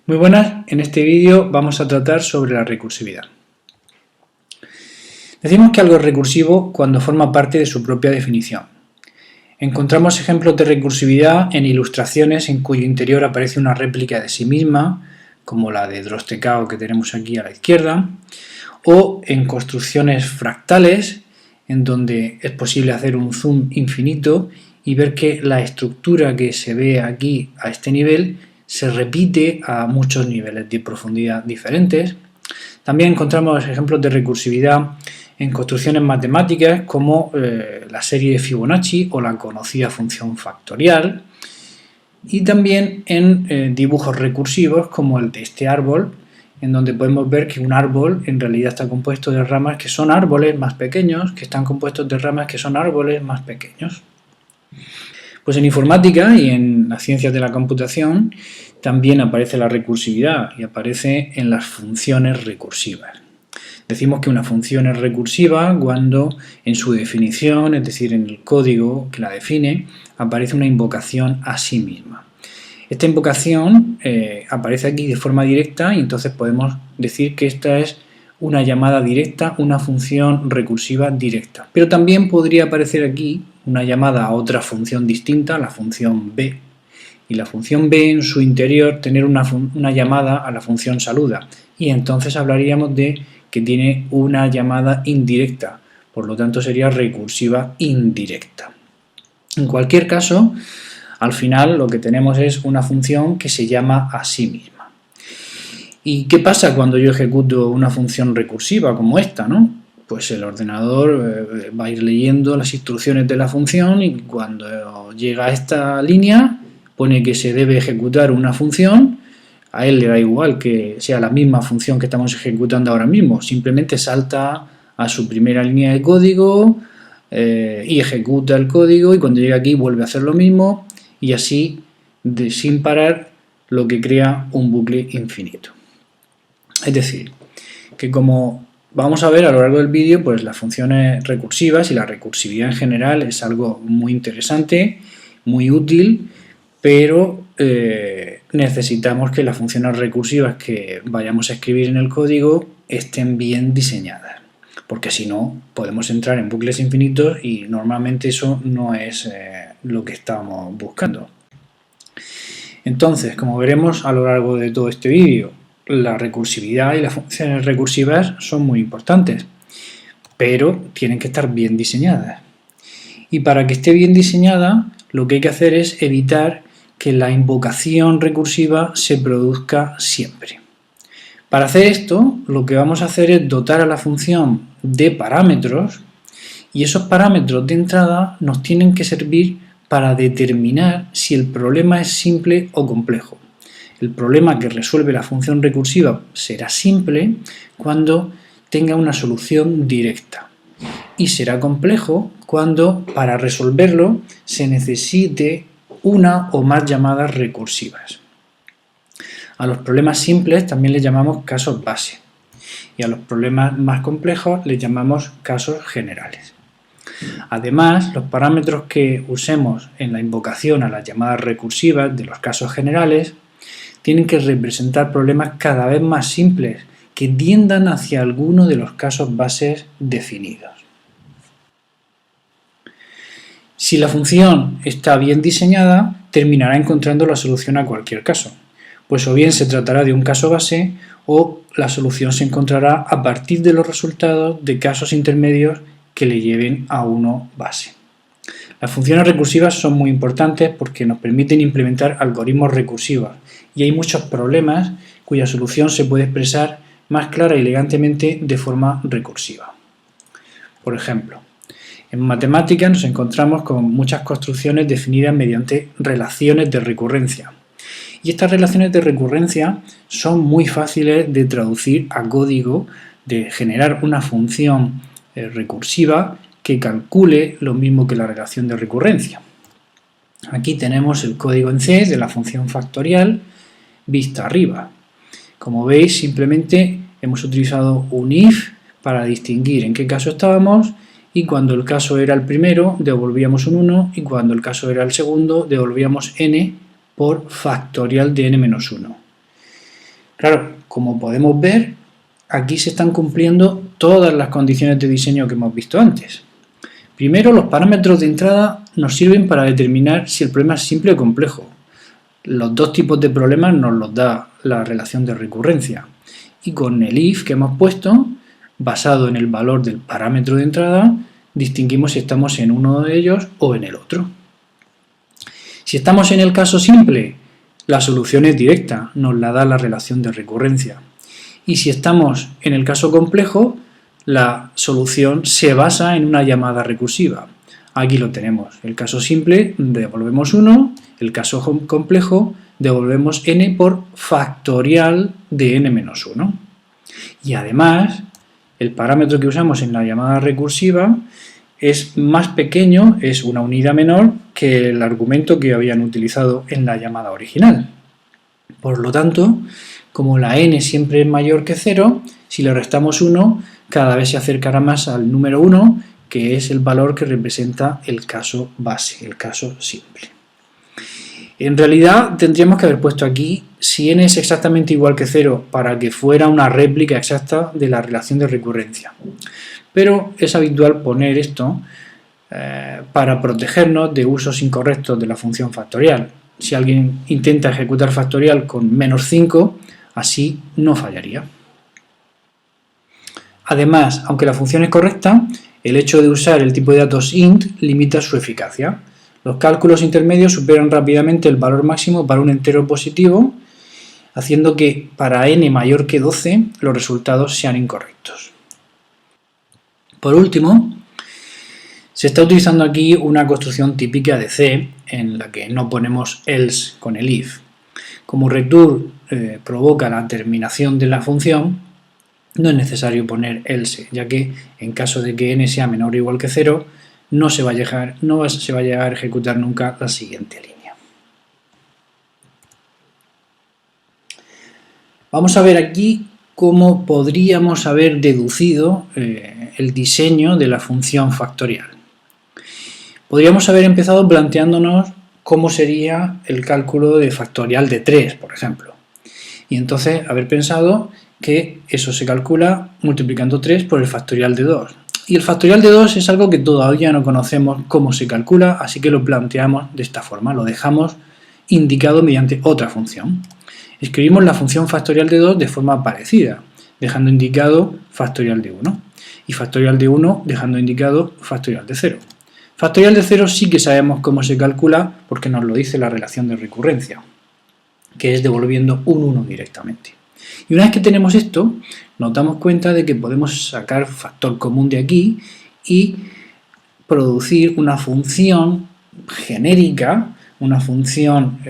Muy buenas, en este vídeo vamos a tratar sobre la recursividad. Decimos que algo es recursivo cuando forma parte de su propia definición. Encontramos ejemplos de recursividad en ilustraciones en cuyo interior aparece una réplica de sí misma, como la de Droste-Kao que tenemos aquí a la izquierda, o en construcciones fractales, en donde es posible hacer un zoom infinito y ver que la estructura que se ve aquí a este nivel se repite a muchos niveles de profundidad diferentes. También encontramos ejemplos de recursividad en construcciones matemáticas como la serie de Fibonacci o la conocida función factorial, y también en dibujos recursivos como el de este árbol, en donde podemos ver que un árbol en realidad está compuesto de ramas que son árboles más pequeños, que están compuestos de ramas que son árboles más pequeños. Pues en informática y en las ciencias de la computación también aparece la recursividad y aparece en las funciones recursivas. Decimos que una función es recursiva cuando en su definición, es decir, en el código que la define, aparece una invocación a sí misma. Esta invocación aparece aquí de forma directa y entonces podemos decir que esta es una llamada directa, una función recursiva directa. Pero también podría aparecer aquí una llamada a otra función distinta, la función b, y la función b en su interior tener una llamada a la función saluda, y entonces hablaríamos de que tiene una llamada indirecta, por lo tanto sería recursiva indirecta. En cualquier caso, al final lo que tenemos es una función que se llama a sí misma. ¿Y qué pasa cuando yo ejecuto una función recursiva como esta, ¿no? Pues el ordenador va a ir leyendo las instrucciones de la función y cuando llega a esta línea pone que se debe ejecutar una función. A él le da igual que sea la misma función que estamos ejecutando ahora mismo, simplemente salta a su primera línea de código y ejecuta el código, y cuando llega aquí vuelve a hacer lo mismo, y así sin parar, lo que crea un bucle infinito. Es decir, que como vamos a ver a lo largo del vídeo, pues las funciones recursivas y la recursividad en general es algo muy interesante, muy útil, pero necesitamos que las funciones recursivas que vayamos a escribir en el código estén bien diseñadas, porque si no podemos entrar en bucles infinitos y normalmente eso no es lo que estamos buscando. Entonces, como veremos a lo largo de todo este vídeo, la recursividad y las funciones recursivas son muy importantes, pero tienen que estar bien diseñadas. Y para que esté bien diseñada, lo que hay que hacer es evitar que la invocación recursiva se produzca siempre. Para hacer esto, lo que vamos a hacer es dotar a la función de parámetros, y esos parámetros de entrada nos tienen que servir para determinar si el problema es simple o complejo. El problema que resuelve la función recursiva será simple cuando tenga una solución directa, y será complejo cuando para resolverlo se necesite una o más llamadas recursivas. A los problemas simples también les llamamos casos base, y a los problemas más complejos les llamamos casos generales. Además, los parámetros que usemos en la invocación a las llamadas recursivas de los casos generales tienen que representar problemas cada vez más simples que tiendan hacia alguno de los casos bases definidos. Si la función está bien diseñada, terminará encontrando la solución a cualquier caso, pues o bien se tratará de un caso base o la solución se encontrará a partir de los resultados de casos intermedios que le lleven a uno base. Las funciones recursivas son muy importantes porque nos permiten implementar algoritmos recursivos, y hay muchos problemas cuya solución se puede expresar más clara y elegantemente de forma recursiva. Por ejemplo, en matemáticas nos encontramos con muchas construcciones definidas mediante relaciones de recurrencia. Y estas relaciones de recurrencia son muy fáciles de traducir a código, de generar una función recursiva que calcule lo mismo que la relación de recurrencia. Aquí tenemos el código en C de la función factorial vista arriba. Como veis, simplemente hemos utilizado un if para distinguir en qué caso estábamos, y cuando el caso era el primero devolvíamos un 1 y cuando el caso era el segundo devolvíamos n por factorial de n-1. Claro, como podemos ver, aquí se están cumpliendo todas las condiciones de diseño que hemos visto antes. Primero, los parámetros de entrada nos sirven para determinar si el problema es simple o complejo. Los dos tipos de problemas nos los da la relación de recurrencia. Y con el if que hemos puesto, basado en el valor del parámetro de entrada, distinguimos si estamos en uno de ellos o en el otro. Si estamos en el caso simple, la solución es directa, nos la da la relación de recurrencia. Y si estamos en el caso complejo, la solución se basa en una llamada recursiva. Aquí lo tenemos. El caso simple devolvemos 1, el caso complejo devolvemos n por factorial de n menos 1. Y además, el parámetro que usamos en la llamada recursiva es más pequeño, es una unidad menor que el argumento que habían utilizado en la llamada original. Por lo tanto, como la n siempre es mayor que 0, si le restamos 1, cada vez se acercará más al número 1, que es el valor que representa el caso base, el caso simple. En realidad tendríamos que haber puesto aquí si n es exactamente igual que 0 para que fuera una réplica exacta de la relación de recurrencia. Pero es habitual poner esto para protegernos de usos incorrectos de la función factorial. Si alguien intenta ejecutar factorial con -5, así no fallaría. Además, aunque la función es correcta, el hecho de usar el tipo de datos int limita su eficacia. Los cálculos intermedios superan rápidamente el valor máximo para un entero positivo, haciendo que para n mayor que 12 los resultados sean incorrectos. Por último, se está utilizando aquí una construcción típica de C en la que no ponemos else con el if. Como return provoca la terminación de la función, no es necesario poner else, ya que en caso de que n sea menor o igual que 0, no se va a llegar a ejecutar nunca la siguiente línea. Vamos a ver aquí cómo podríamos haber deducido el diseño de la función factorial. Podríamos haber empezado planteándonos cómo sería el cálculo de factorial de 3, por ejemplo. Y entonces haber pensado que eso se calcula multiplicando 3 por el factorial de 2. Y el factorial de 2 es algo que todavía no conocemos cómo se calcula, así que lo planteamos de esta forma, lo dejamos indicado mediante otra función. Escribimos la función factorial de 2 de forma parecida, dejando indicado factorial de 1. Y factorial de 1 dejando indicado factorial de 0. Factorial de 0 sí que sabemos cómo se calcula porque nos lo dice la relación de recurrencia, que es devolviendo un 1 directamente. Y una vez que tenemos esto, nos damos cuenta de que podemos sacar factor común de aquí y producir una función genérica, una función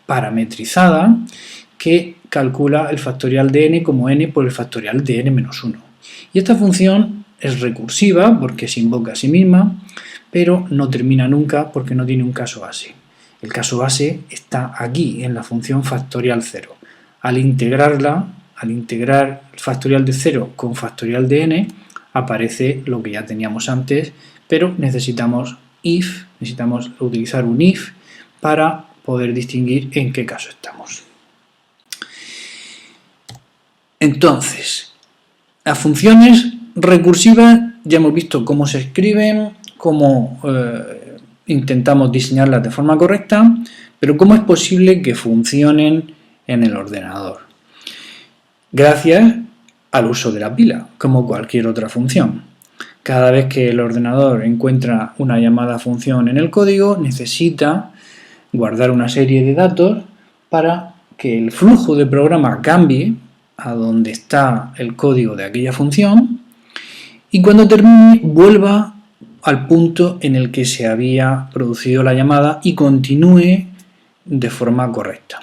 parametrizada que calcula el factorial de n como n por el factorial de n menos 1. Y esta función es recursiva porque se invoca a sí misma, pero no termina nunca porque no tiene un caso base. El caso base está aquí, en la función factorial 0. Al integrar el factorial de 0 con factorial de n, aparece lo que ya teníamos antes, pero necesitamos utilizar un if para poder distinguir en qué caso estamos. Entonces, las funciones recursivas ya hemos visto cómo se escriben, cómo intentamos diseñarlas de forma correcta, pero cómo es posible que funcionen en el ordenador. Gracias al uso de la pila, como cualquier otra función. Cada vez que el ordenador encuentra una llamada función en el código, necesita guardar una serie de datos para que el flujo de programa cambie a donde está el código de aquella función y cuando termine vuelva al punto en el que se había producido la llamada y continúe de forma correcta.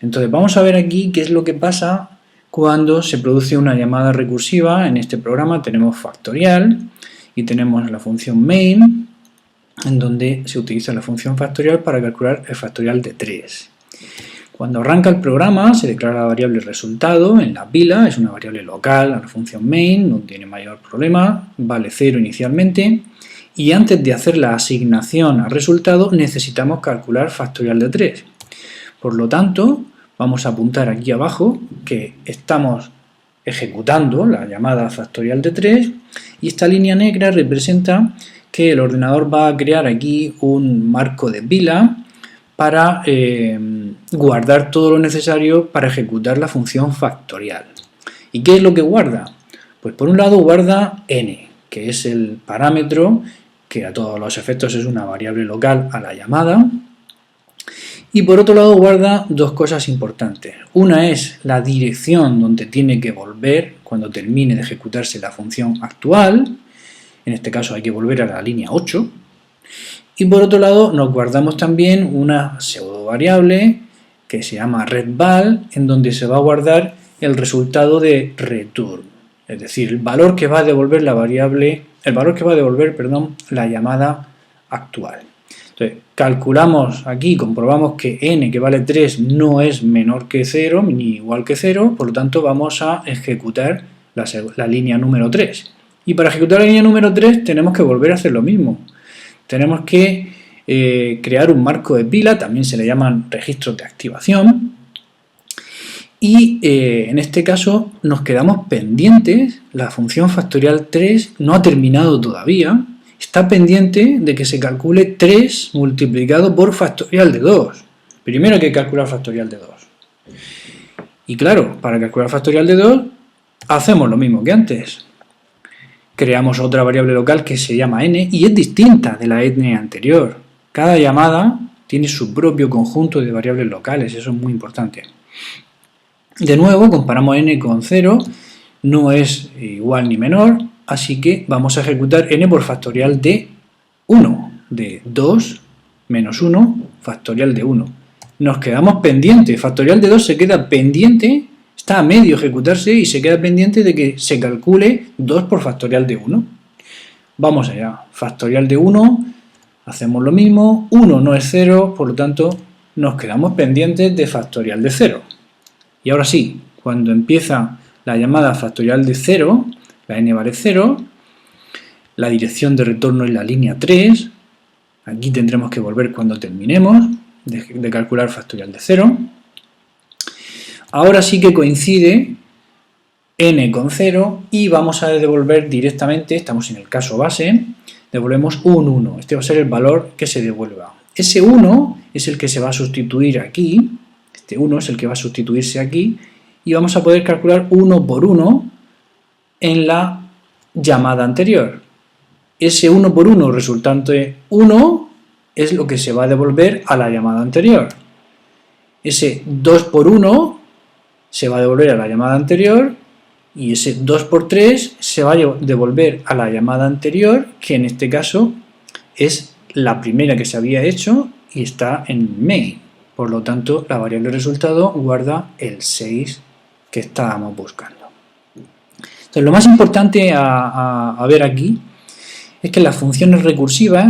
Entonces vamos a ver aquí qué es lo que pasa cuando se produce una llamada recursiva. En este programa tenemos factorial y tenemos la función main, en donde se utiliza la función factorial para calcular el factorial de 3. Cuando arranca el programa se declara la variable resultado en la pila, es una variable local a la función main, no tiene mayor problema, vale 0 inicialmente, y antes de hacer la asignación al resultado necesitamos calcular factorial de 3. Por lo tanto, vamos a apuntar aquí abajo que estamos ejecutando la llamada factorial de 3 y esta línea negra representa que el ordenador va a crear aquí un marco de pila para guardar todo lo necesario para ejecutar la función factorial. ¿Y qué es lo que guarda? Pues por un lado guarda n, que es el parámetro que a todos los efectos es una variable local a la llamada. Y por otro lado guarda dos cosas importantes. Una es la dirección donde tiene que volver cuando termine de ejecutarse la función actual. En este caso hay que volver a la línea 8. Y por otro lado nos guardamos también una pseudo variable que se llama readval, en donde se va a guardar el resultado de return, es decir, el valor que va a devolver la llamada actual. Entonces, calculamos aquí, comprobamos que n, que vale 3, no es menor que 0 ni igual que 0, por lo tanto vamos a ejecutar la línea número 3. Y para ejecutar la línea número 3 tenemos que volver a hacer lo mismo. Tenemos que crear un marco de pila, también se le llaman registros de activación, y en este caso nos quedamos pendientes, la función factorial 3 no ha terminado todavía, está pendiente de que se calcule 3 multiplicado por factorial de 2. Primero hay que calcular factorial de 2. Y claro, para calcular factorial de 2 hacemos lo mismo que antes. Creamos otra variable local que se llama n y es distinta de la n anterior. Cada llamada tiene su propio conjunto de variables locales, eso es muy importante. De nuevo, comparamos n con 0, no es igual ni menor, así que vamos a ejecutar n por factorial de 1, de 2 menos 1, factorial de 1. Nos quedamos pendientes, factorial de 2 se queda pendiente, está a medio ejecutarse y se queda pendiente de que se calcule 2 por factorial de 1. Vamos allá, factorial de 1, hacemos lo mismo, 1 no es 0, por lo tanto nos quedamos pendientes de factorial de 0. Y ahora sí, cuando empieza la llamada factorial de 0, la n vale 0, la dirección de retorno es la línea 3, aquí tendremos que volver cuando terminemos de calcular factorial de 0. Ahora sí que coincide n con 0 y vamos a devolver directamente, estamos en el caso base, devolvemos un 1, este va a ser el valor que se devuelva. Ese 1 es el que se va a sustituir aquí, este 1 es el que va a sustituirse aquí, y vamos a poder calcular 1 por 1 en la llamada anterior. Ese 1 por 1 resultante 1 es lo que se va a devolver a la llamada anterior. Ese 2 por 1 se va a devolver a la llamada anterior y ese 2 por 3 se va a devolver a la llamada anterior, que en este caso es la primera que se había hecho y está en main. Por lo tanto, la variable resultado guarda el 6 que estábamos buscando. Entonces, lo más importante a ver aquí es que las funciones recursivas,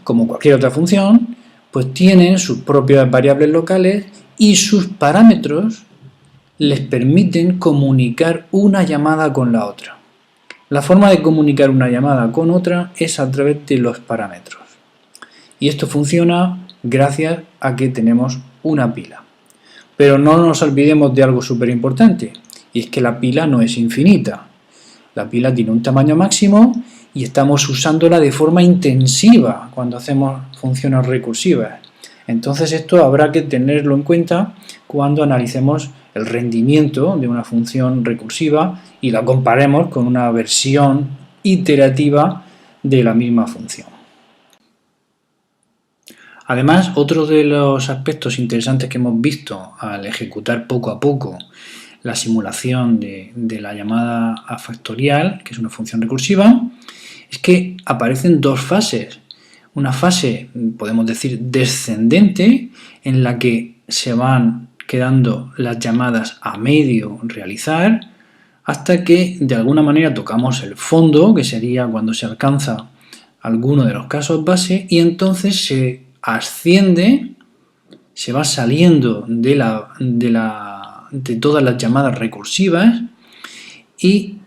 como cualquier otra función, pues tienen sus propias variables locales y sus parámetros les permiten comunicar una llamada con la otra. La forma de comunicar una llamada con otra es a través de los parámetros. Y esto funciona gracias a que tenemos una pila. Pero no nos olvidemos de algo súper importante, y es que la pila no es infinita. La pila tiene un tamaño máximo y estamos usándola de forma intensiva cuando hacemos funciones recursivas. Entonces esto habrá que tenerlo en cuenta cuando analicemos el rendimiento de una función recursiva y la comparemos con una versión iterativa de la misma función. Además, otro de los aspectos interesantes que hemos visto al ejecutar poco a poco la simulación de la llamada a factorial, que es una función recursiva, es que aparecen dos fases. Una fase, podemos decir, descendente, en la que se van quedando las llamadas a medio realizar, hasta que de alguna manera tocamos el fondo, que sería cuando se alcanza alguno de los casos base, y entonces se asciende, se va saliendo de todas las llamadas recursivas y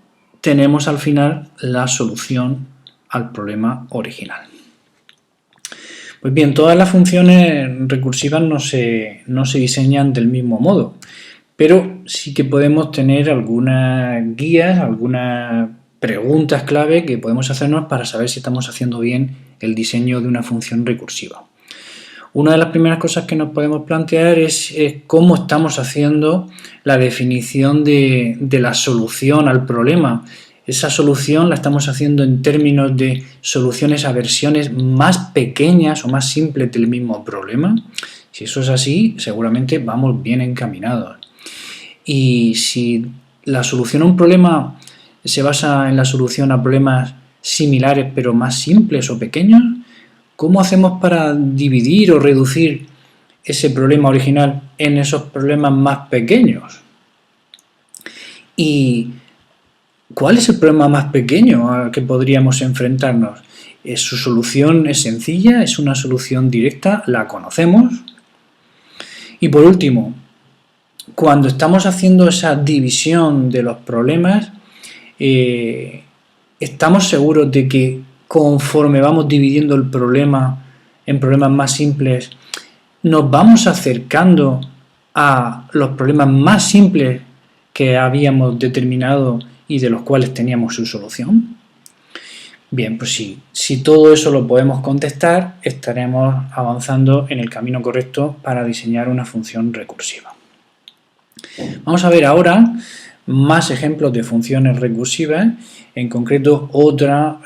tenemos al final la solución al problema original. Pues Pues bien, todas las funciones recursivas no se diseñan del mismo modo, pero sí que podemos tener algunas guías, algunas preguntas clave que podemos hacernos para saber si estamos haciendo bien el diseño de una función recursiva. Una de las primeras cosas que nos podemos plantear es cómo estamos haciendo la definición de la solución al problema. Esa solución la estamos haciendo en términos de soluciones a versiones más pequeñas o más simples del mismo problema. Si eso es así, seguramente vamos bien encaminados. Y si la solución a un problema se basa en la solución a problemas similares pero más simples o pequeños, ¿cómo hacemos para dividir o reducir ese problema original en esos problemas más pequeños? ¿Y cuál es el problema más pequeño al que podríamos enfrentarnos? ¿Su solución es sencilla? ¿Es una solución directa? ¿La conocemos? Y por último, cuando estamos haciendo esa división de los problemas, ¿estamos seguros de que conforme vamos dividiendo el problema en problemas más simples, nos vamos acercando a los problemas más simples que habíamos determinado y de los cuales teníamos su solución? Bien, pues sí, si todo eso lo podemos contestar, estaremos avanzando en el camino correcto para diseñar una función recursiva. Vamos a ver ahora más ejemplos de funciones recursivas, en concreto otra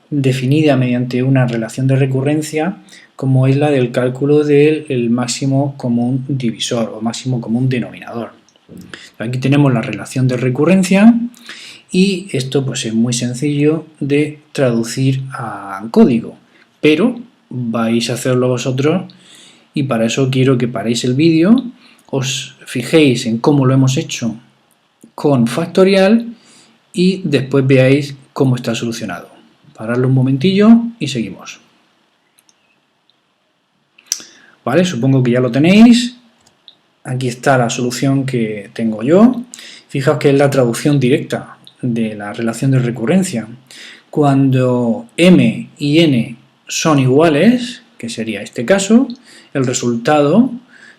definida mediante una relación de recurrencia, como es la del cálculo del máximo común divisor o máximo común denominador. Aquí tenemos la relación de recurrencia y esto pues es muy sencillo de traducir a código, pero vais a hacerlo vosotros y para eso quiero que paréis el vídeo, os fijéis en cómo lo hemos hecho con factorial y después veáis cómo está solucionado. Paradlo un momentillo y seguimos. Vale, supongo que ya lo tenéis. Aquí está la solución que tengo yo. Fijaos que es la traducción directa de la relación de recurrencia. Cuando m y n son iguales, que sería este caso, el resultado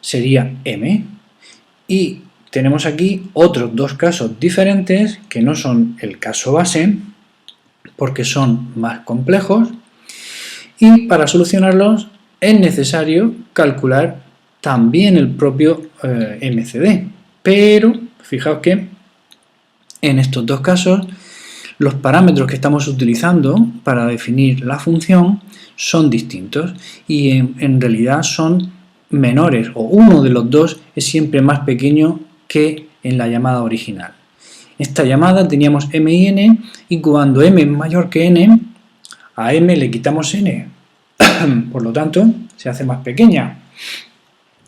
sería m. Y tenemos aquí otros dos casos diferentes que no son el caso base, porque son más complejos, y para solucionarlos es necesario calcular también el propio MCD, pero fijaos que en estos dos casos los parámetros que estamos utilizando para definir la función son distintos y en realidad son menores, o uno de los dos es siempre más pequeño que en la llamada original. En esta llamada teníamos m y n, y cuando m es mayor que n, a m le quitamos n, por lo tanto se hace más pequeña.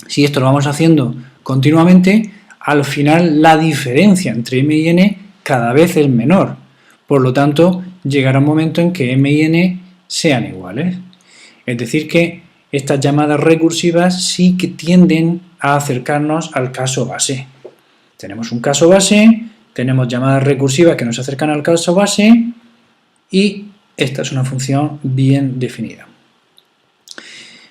Si esto lo vamos haciendo continuamente, al final la diferencia entre m y n cada vez es menor, por lo tanto llegará un momento en que m y n sean iguales. Es decir que estas llamadas recursivas sí que tienden a acercarnos al caso base. Tenemos un caso base, tenemos llamadas recursivas que nos acercan al caso base y esta es una función bien definida.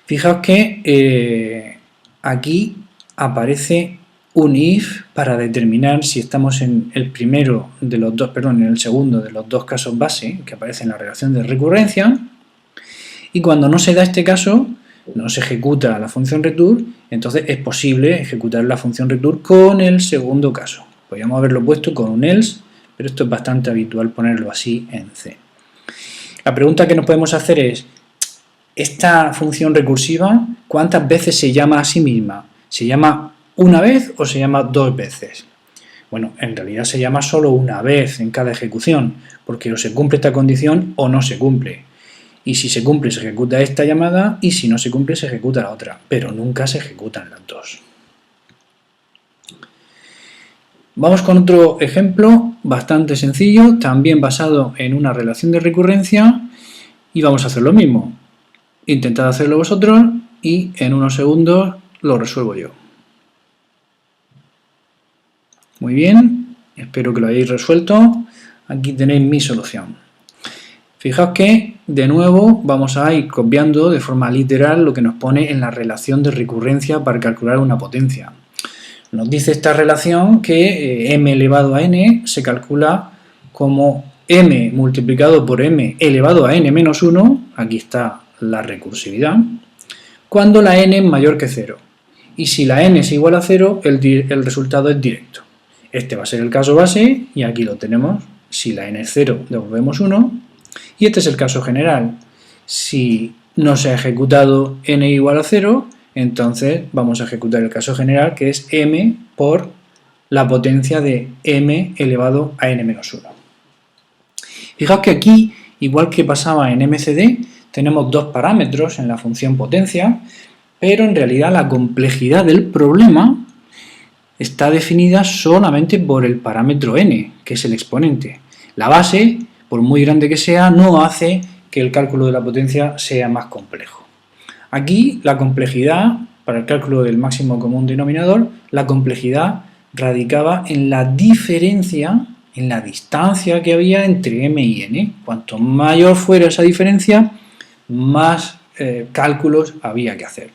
Fijaos que aquí aparece un if para determinar si estamos en el en el segundo de los dos casos base que aparece en la relación de recurrencia, y cuando no se da este caso, no se ejecuta la función return, entonces es posible ejecutar la función return con el segundo caso. Podríamos haberlo puesto con un else, pero esto es bastante habitual ponerlo así en C. La pregunta que nos podemos hacer es, ¿esta función recursiva cuántas veces se llama a sí misma? ¿Se llama una vez o se llama dos veces? Bueno, en realidad se llama solo una vez en cada ejecución, porque o se cumple esta condición o no se cumple. Y si se cumple se ejecuta esta llamada y si no se cumple se ejecuta la otra, pero nunca se ejecutan las dos. Vamos con otro ejemplo bastante sencillo, también basado en una relación de recurrencia, y vamos a hacer lo mismo. Intentad hacerlo vosotros y en unos segundos lo resuelvo yo. Muy bien, espero que lo hayáis resuelto. Aquí tenéis mi solución. Fijaos que de nuevo vamos a ir copiando de forma literal lo que nos pone en la relación de recurrencia para calcular una potencia. Nos dice esta relación que m elevado a n se calcula como m multiplicado por m elevado a n menos 1, aquí está la recursividad, cuando la n es mayor que 0. Y si la n es igual a 0, el resultado es directo. Este va a ser el caso base, y aquí lo tenemos. Si la n es 0, devolvemos 1. Y este es el caso general. Si no se ha ejecutado n igual a 0, entonces vamos a ejecutar el caso general, que es m por la potencia de m elevado a n menos 1. Fijaos que aquí, igual que pasaba en MCD, tenemos dos parámetros en la función potencia, pero en realidad la complejidad del problema está definida solamente por el parámetro n, que es el exponente. La base, por muy grande que sea, no hace que el cálculo de la potencia sea más complejo. Aquí la complejidad, para el cálculo del máximo común denominador, la complejidad radicaba en la diferencia, en la distancia que había entre m y n. Cuanto mayor fuera esa diferencia, más cálculos había que hacer.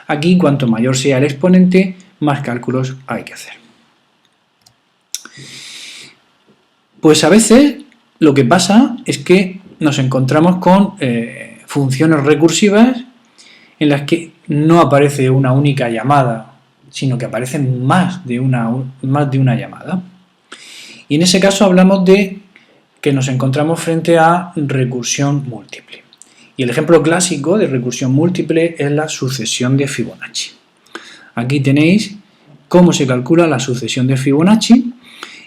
Aquí, cuanto mayor sea el exponente, más cálculos hay que hacer. Pues a veces lo que pasa es que nos encontramos con funciones recursivas en las que no aparece una única llamada, sino que aparecen más de una llamada. Y en ese caso hablamos de que nos encontramos frente a recursión múltiple. Y el ejemplo clásico de recursión múltiple es la sucesión de Fibonacci. Aquí tenéis cómo se calcula la sucesión de Fibonacci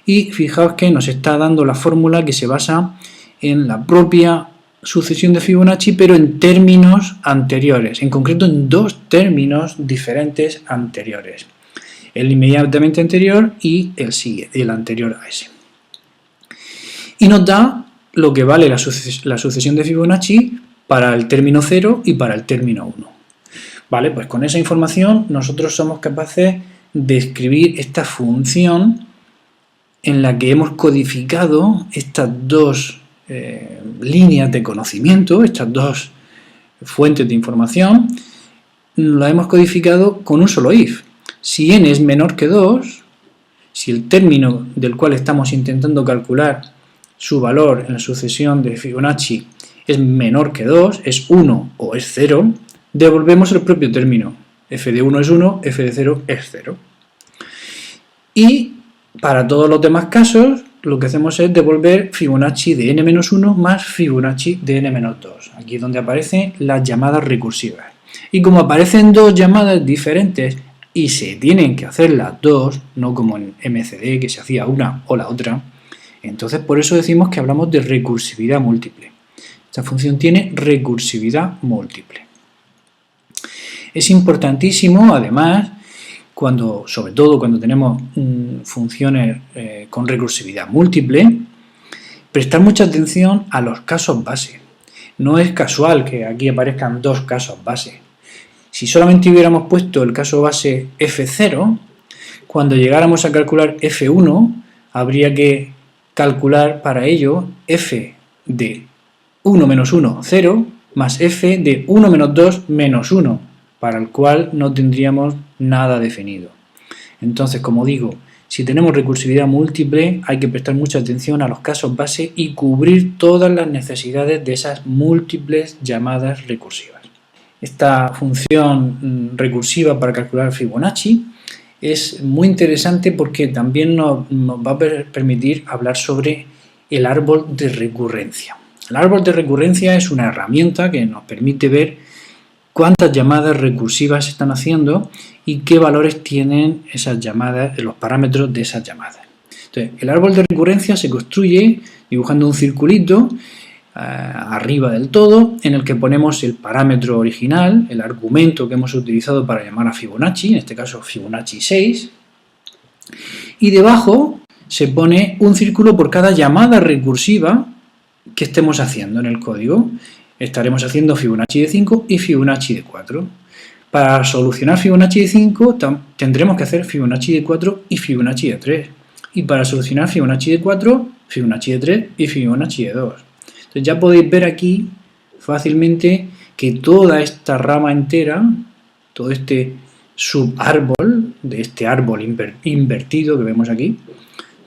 y fijaos que nos está dando la fórmula que se basa en la propia sucesión de Fibonacci, pero en términos anteriores, en concreto en dos términos diferentes anteriores. El inmediatamente anterior y el anterior a ese. Y nos da lo que vale la sucesión de Fibonacci para el término 0 y para el término 1. Vale, pues con esa información nosotros somos capaces de escribir esta función en la que hemos codificado estas dos líneas de conocimiento, estas dos fuentes de información, la hemos codificado con un solo if. Si n es menor que 2, si el término del cual estamos intentando calcular su valor en la sucesión de Fibonacci es menor que 2, es 1 o es 0, devolvemos el propio término. f de 1 es 1, f de 0 es 0. Y para todos los demás casos, lo que hacemos es devolver Fibonacci de n-1 más Fibonacci de n-2. Aquí es donde aparecen las llamadas recursivas. Y como aparecen dos llamadas diferentes y se tienen que hacer las dos, no como en MCD, que se hacía una o la otra, entonces por eso decimos que hablamos de recursividad múltiple. Esta función tiene recursividad múltiple. Es importantísimo, además, sobre todo cuando tenemos funciones con recursividad múltiple, prestar mucha atención a los casos base. No es casual que aquí aparezcan dos casos base. Si solamente hubiéramos puesto el caso base f0, cuando llegáramos a calcular f1, habría que calcular para ello f de 1 menos 1, 0, más f de 1 menos 2, menos 1, para el cual no tendríamos nada definido. Entonces, como digo, si tenemos recursividad múltiple, hay que prestar mucha atención a los casos base y cubrir todas las necesidades de esas múltiples llamadas recursivas. Esta función recursiva para calcular Fibonacci es muy interesante porque también nos va a permitir hablar sobre el árbol de recurrencia. El árbol de recurrencia es una herramienta que nos permite ver cuántas llamadas recursivas se están haciendo y qué valores tienen esas llamadas, los parámetros de esas llamadas. Entonces, el árbol de recurrencia se construye dibujando un circulito arriba del todo, en el que ponemos el parámetro original, el argumento que hemos utilizado para llamar a Fibonacci, en este caso Fibonacci 6, y debajo se pone un círculo por cada llamada recursiva que estemos haciendo en el código. Estaremos haciendo Fibonacci de 5 y Fibonacci de 4. Para solucionar Fibonacci de 5 tendremos que hacer Fibonacci de 4 y Fibonacci de 3. Y para solucionar Fibonacci de 4, Fibonacci de 3 y Fibonacci de 2. Entonces ya podéis ver aquí fácilmente que toda esta rama entera, todo este subárbol de este árbol invertido que vemos aquí,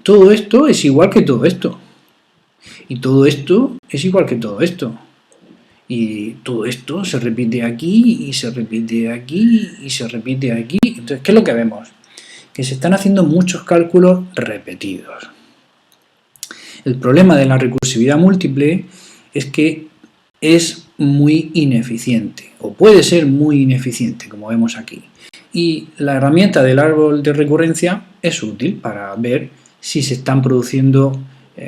todo esto es igual que todo esto. Y todo esto es igual que todo esto. Y todo esto se repite aquí, y se repite aquí, y se repite aquí. Entonces, ¿qué es lo que vemos? Que se están haciendo muchos cálculos repetidos. El problema de la recursividad múltiple es que es muy ineficiente, o puede ser muy ineficiente, como vemos aquí. Y la herramienta del árbol de recurrencia es útil para ver si se están produciendo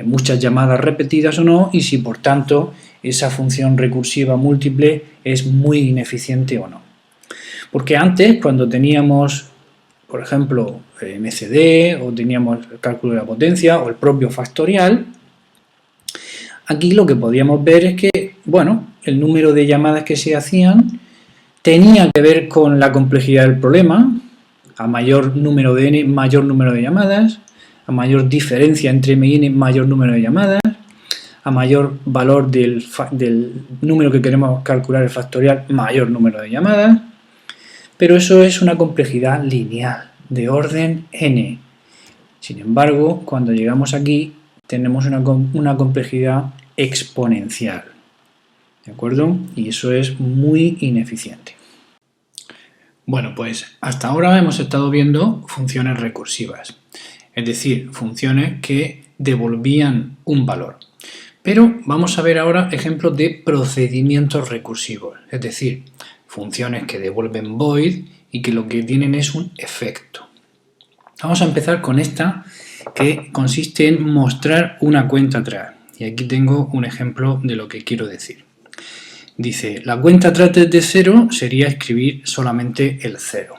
muchas llamadas repetidas o no, y si por tanto esa función recursiva múltiple es muy ineficiente o no. Porque antes, cuando teníamos, por ejemplo, MCD, o teníamos el cálculo de la potencia, o el propio factorial, aquí lo que podíamos ver es que, bueno, el número de llamadas que se hacían tenía que ver con la complejidad del problema. A mayor número de n, mayor número de llamadas. A mayor diferencia entre m y n, mayor número de llamadas. A mayor valor del número que queremos calcular el factorial, mayor número de llamadas. Pero eso es una complejidad lineal, de orden n. Sin embargo, cuando llegamos aquí, tenemos una complejidad exponencial. ¿De acuerdo? Y eso es muy ineficiente. Bueno, pues hasta ahora hemos estado viendo funciones recursivas, es decir, funciones que devolvían un valor. Pero vamos a ver ahora ejemplos de procedimientos recursivos, es decir, funciones que devuelven void y que lo que tienen es un efecto. Vamos a empezar con esta, que consiste en mostrar una cuenta atrás. Y aquí tengo un ejemplo de lo que quiero decir. Dice, la cuenta atrás desde 0 sería escribir solamente el 0.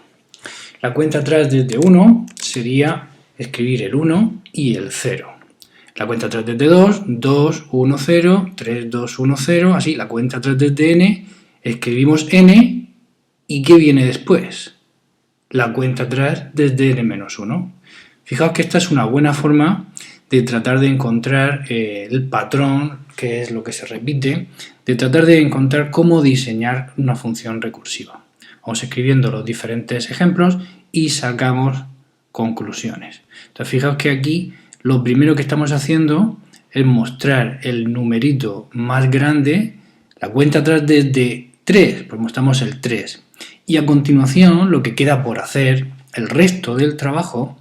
La cuenta atrás desde 1 sería escribir el 1 y el 0. La cuenta atrás desde 2, 2, 1, 0, 3, 2, 1, 0. Así, la cuenta atrás desde n, escribimos n, ¿y qué viene después? La cuenta atrás desde n-1. Fijaos que esta es una buena forma de tratar de encontrar el patrón, que es lo que se repite, de tratar de encontrar cómo diseñar una función recursiva. Vamos escribiendo los diferentes ejemplos y sacamos conclusiones. Entonces, fijaos que aquí lo primero que estamos haciendo es mostrar el numerito más grande, la cuenta atrás desde 3, pues mostramos el 3. Y a continuación, lo que queda por hacer, el resto del trabajo,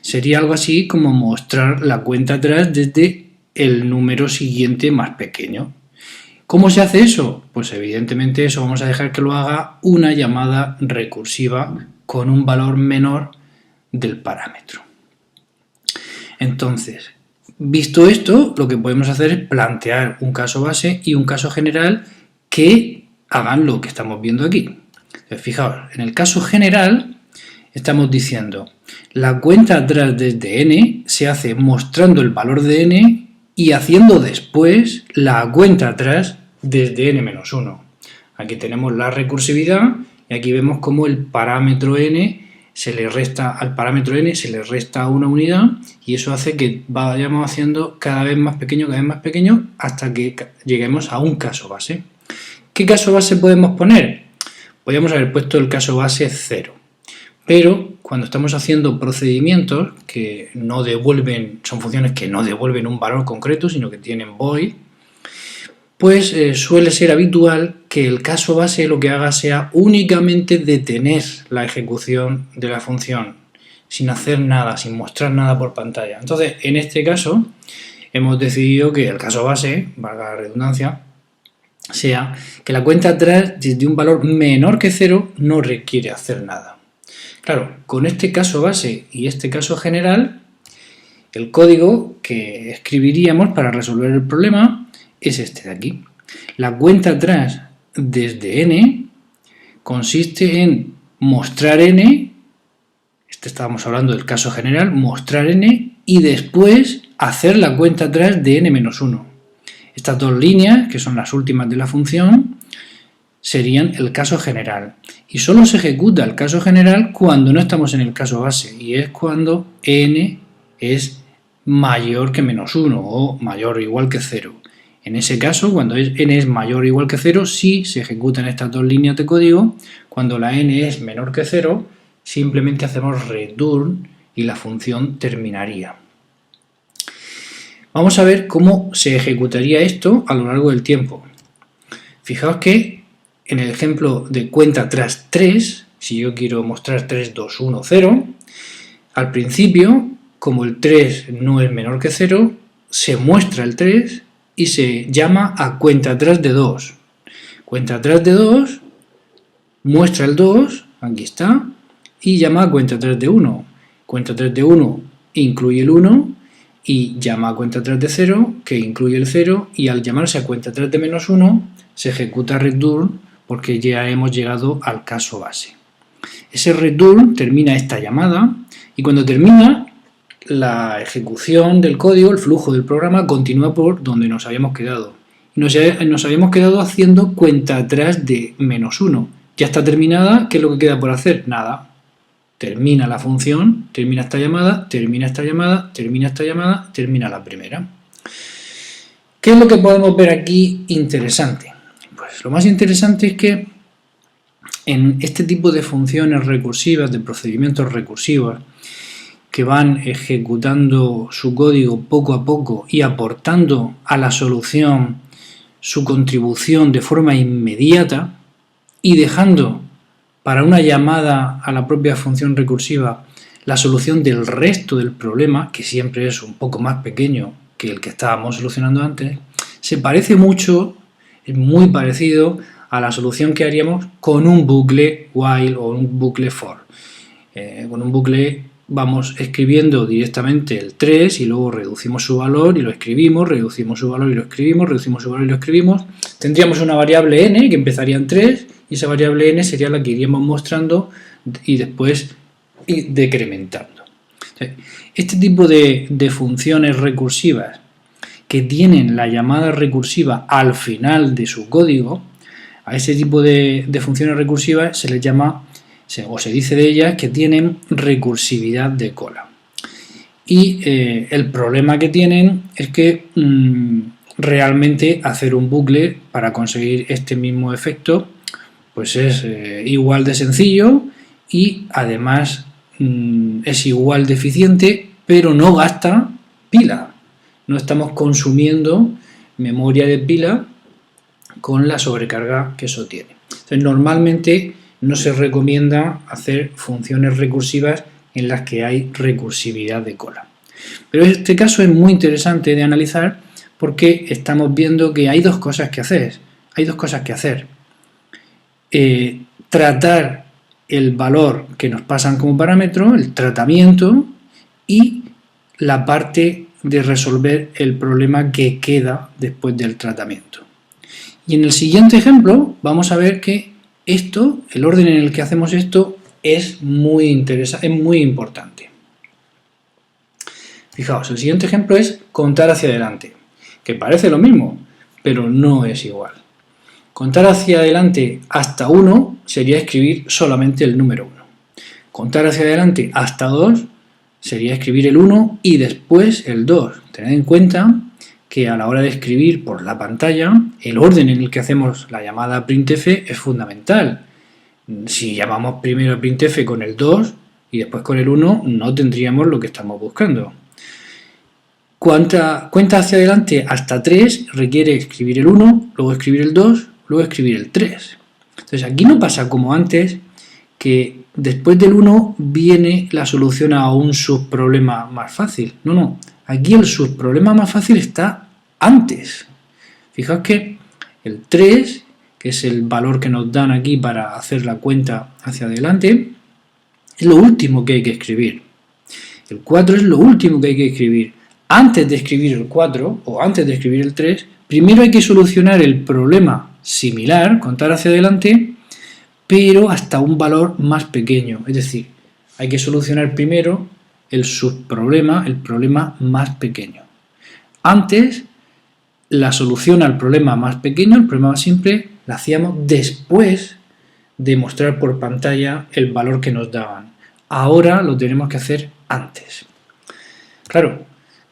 sería algo así como mostrar la cuenta atrás desde el número siguiente más pequeño. ¿Cómo se hace eso? Pues evidentemente eso vamos a dejar que lo haga una llamada recursiva con un valor menor del parámetro. Entonces, visto esto, lo que podemos hacer es plantear un caso base y un caso general que hagan lo que estamos viendo aquí. Entonces, fijaos, en el caso general estamos diciendo la cuenta atrás desde n se hace mostrando el valor de n y haciendo después la cuenta atrás desde n-1. Aquí tenemos la recursividad y aquí vemos cómo el parámetro n se le resta al parámetro n, se le resta una unidad y eso hace que vayamos haciendo cada vez más pequeño hasta que lleguemos a un caso base. ¿Qué caso base podemos poner? Podríamos haber puesto el caso base 0, pero cuando estamos haciendo procedimientos que no devuelven, son funciones que no devuelven un valor concreto, sino que tienen void, pues suele ser habitual que el caso base lo que haga sea únicamente detener la ejecución de la función, sin hacer nada, sin mostrar nada por pantalla. Entonces, en este caso, hemos decidido que el caso base, valga la redundancia, sea que la cuenta atrás desde un valor menor que 0 no requiere hacer nada. Claro, con este caso base y este caso general, el código que escribiríamos para resolver el problema es este de aquí. La cuenta atrás desde n consiste en mostrar n, estábamos hablando del caso general, mostrar n y después hacer la cuenta atrás de n-1. Estas dos líneas, que son las últimas de la función, serían el caso general. Y solo se ejecuta el caso general cuando no estamos en el caso base, y es cuando n es mayor que -1 o mayor o igual que 0. En ese caso, cuando n es mayor o igual que 0, sí se ejecutan estas dos líneas de código. Cuando la n es menor que 0, simplemente hacemos return y la función terminaría. Vamos a ver cómo se ejecutaría esto a lo largo del tiempo. Fijaos que en el ejemplo de cuenta atrás 3, si yo quiero mostrar 3, 2, 1, 0, al principio, como el 3 no es menor que 0, se muestra el 3 y se llama a cuenta atrás de 2. Cuenta atrás de 2, muestra el 2, aquí está, y llama a cuenta atrás de 1. Cuenta atrás de 1 incluye el 1 y llama a cuenta atrás de 0, que incluye el 0, y al llamarse a cuenta atrás de menos 1, se ejecuta return porque ya hemos llegado al caso base. Ese return termina esta llamada y cuando termina, la ejecución del código, el flujo del programa, continúa por donde nos habíamos quedado. Nos habíamos quedado haciendo cuenta atrás de menos 1. Ya está terminada, ¿qué es lo que queda por hacer? Nada. Termina la función, termina esta llamada, termina esta llamada, termina esta llamada, termina la primera. ¿Qué es lo que podemos ver aquí interesante? Pues lo más interesante es que en este tipo de funciones recursivas, de procedimientos recursivos, que van ejecutando su código poco a poco y aportando a la solución su contribución de forma inmediata y dejando para una llamada a la propia función recursiva la solución del resto del problema, que siempre es un poco más pequeño que el que estábamos solucionando antes, se parece mucho, es muy parecido a la solución que haríamos con un bucle while o un bucle for. Con un bucle vamos escribiendo directamente el 3 y luego reducimos su valor y lo escribimos, reducimos su valor y lo escribimos, reducimos su valor y lo escribimos. Tendríamos una variable n que empezaría en 3 y esa variable n sería la que iríamos mostrando y después decrementando. Este tipo de funciones recursivas que tienen la llamada recursiva al final de su código, a ese tipo de funciones recursivas se les llama, o se dice de ellas, que tienen recursividad de cola. Y el problema que tienen es que realmente hacer un bucle para conseguir este mismo efecto pues es igual de sencillo y además es igual de eficiente, pero no gasta pila. No estamos consumiendo memoria de pila con la sobrecarga que eso tiene. Entonces, normalmente no se recomienda hacer funciones recursivas en las que hay recursividad de cola. Pero este caso es muy interesante de analizar porque estamos viendo que hay dos cosas que hacer. Tratar el valor que nos pasan como parámetro, el tratamiento, y la parte de resolver el problema que queda después del tratamiento. Y en el siguiente ejemplo vamos a ver que esto, el orden en el que hacemos esto, es muy interesante, es muy importante. Fijaos, el siguiente ejemplo es contar hacia adelante, que parece lo mismo, pero no es igual. Contar hacia adelante hasta 1 sería escribir solamente el número 1. Contar hacia adelante hasta 2 sería escribir el 1 y después el 2. Tened en cuenta que a la hora de escribir por la pantalla, el orden en el que hacemos la llamada printf es fundamental. Si llamamos primero a printf con el 2 y después con el 1, no tendríamos lo que estamos buscando. Cuenta hacia adelante hasta 3 requiere escribir el 1, luego escribir el 2, luego escribir el 3. Entonces aquí no pasa como antes, que después del 1 viene la solución a un subproblema más fácil. No. Aquí el subproblema más fácil está antes. Fijaos que el 3, que es el valor que nos dan aquí para hacer la cuenta hacia adelante, es lo último que hay que escribir. El 4 es lo último que hay que escribir. Antes de escribir el 4 o antes de escribir el 3, primero hay que solucionar el problema similar, contar hacia adelante, pero hasta un valor más pequeño. Es decir, hay que solucionar primero el subproblema, el problema más pequeño. Antes, la solución al problema más pequeño, el problema más simple, la hacíamos después de mostrar por pantalla el valor que nos daban. Ahora lo tenemos que hacer antes. Claro,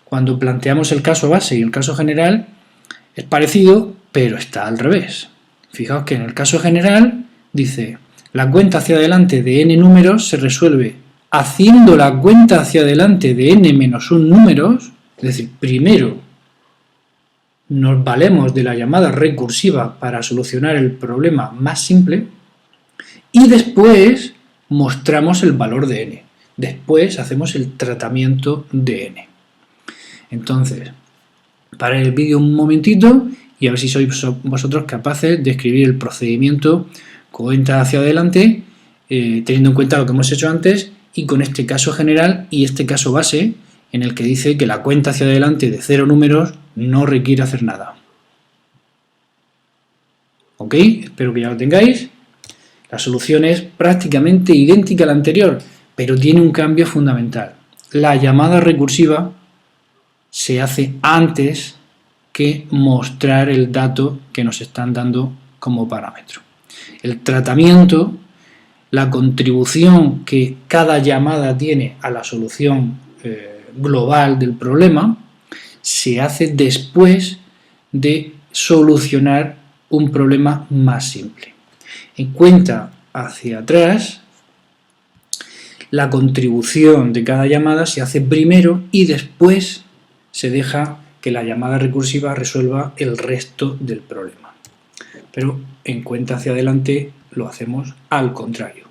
cuando planteamos el caso base y el caso general, Es parecido, pero está al revés. Fijaos que en el caso general dice la cuenta hacia adelante de n números se resuelve haciendo la cuenta hacia adelante de n menos 1 números, es decir, primero nos valemos de la llamada recursiva para solucionar el problema más simple y después mostramos el valor de n. Después hacemos el tratamiento de n. Entonces, parad el vídeo un momentito y a ver si sois vosotros capaces de escribir el procedimiento cuenta hacia adelante teniendo en cuenta lo que hemos hecho antes y con este caso general y este caso base en el que dice que la cuenta hacia adelante de 0 números no requiere hacer nada. ¿Ok? Espero que ya lo tengáis. La solución es prácticamente idéntica a la anterior, pero tiene un cambio fundamental. La llamada recursiva se hace antes que mostrar el dato que nos están dando como parámetro. El tratamiento, la contribución que cada llamada tiene a la solución global del problema, se hace después de solucionar un problema más simple. En cuenta hacia atrás, la contribución de cada llamada se hace primero y después se deja que la llamada recursiva resuelva el resto del problema. Pero en cuenta hacia adelante lo hacemos al contrario.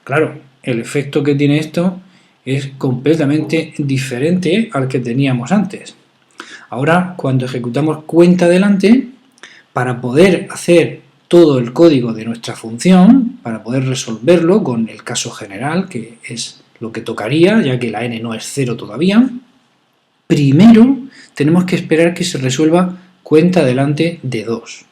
Claro, el efecto que tiene esto es completamente diferente al que teníamos antes. Ahora, cuando ejecutamos cuenta adelante, para poder hacer todo el código de nuestra función, para poder resolverlo con el caso general, que es lo que tocaría, ya que la n no es 0 todavía, primero tenemos que esperar que se resuelva cuenta adelante de 2.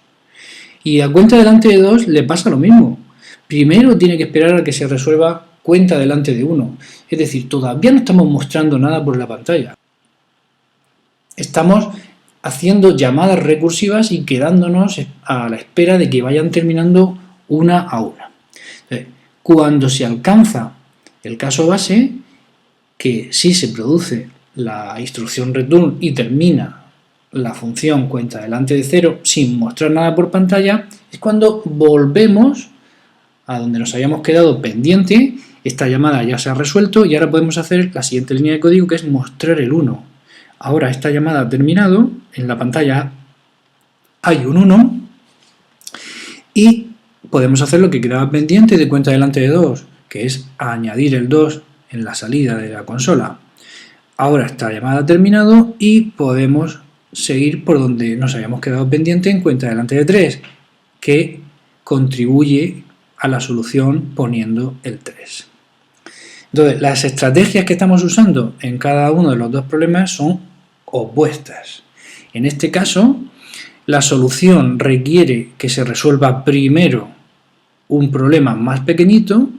Y a cuenta adelante de 2 le pasa lo mismo. Primero tiene que esperar a que se resuelva cuenta adelante de 1. Es decir, todavía no estamos mostrando nada por la pantalla. Estamos haciendo llamadas recursivas y quedándonos a la espera de que vayan terminando una a una. Entonces, cuando se alcanza el caso base, que sí se produce la instrucción return y termina la función cuenta adelante de 0 sin mostrar nada por pantalla, es cuando volvemos a donde nos habíamos quedado pendiente. Esta llamada ya se ha resuelto y ahora podemos hacer la siguiente línea de código, que es mostrar el 1. Ahora esta llamada ha terminado, en la pantalla hay un 1 y podemos hacer lo que quedaba pendiente de cuenta adelante de 2, que es añadir el 2 en la salida de la consola. Ahora esta llamada ha terminado y podemos seguir por donde nos habíamos quedado pendiente en cuenta adelante de 3, que contribuye a la solución poniendo el 3. Entonces, las estrategias que estamos usando en cada uno de los dos problemas son opuestas. En este caso, la solución requiere que se resuelva primero un problema más pequeñito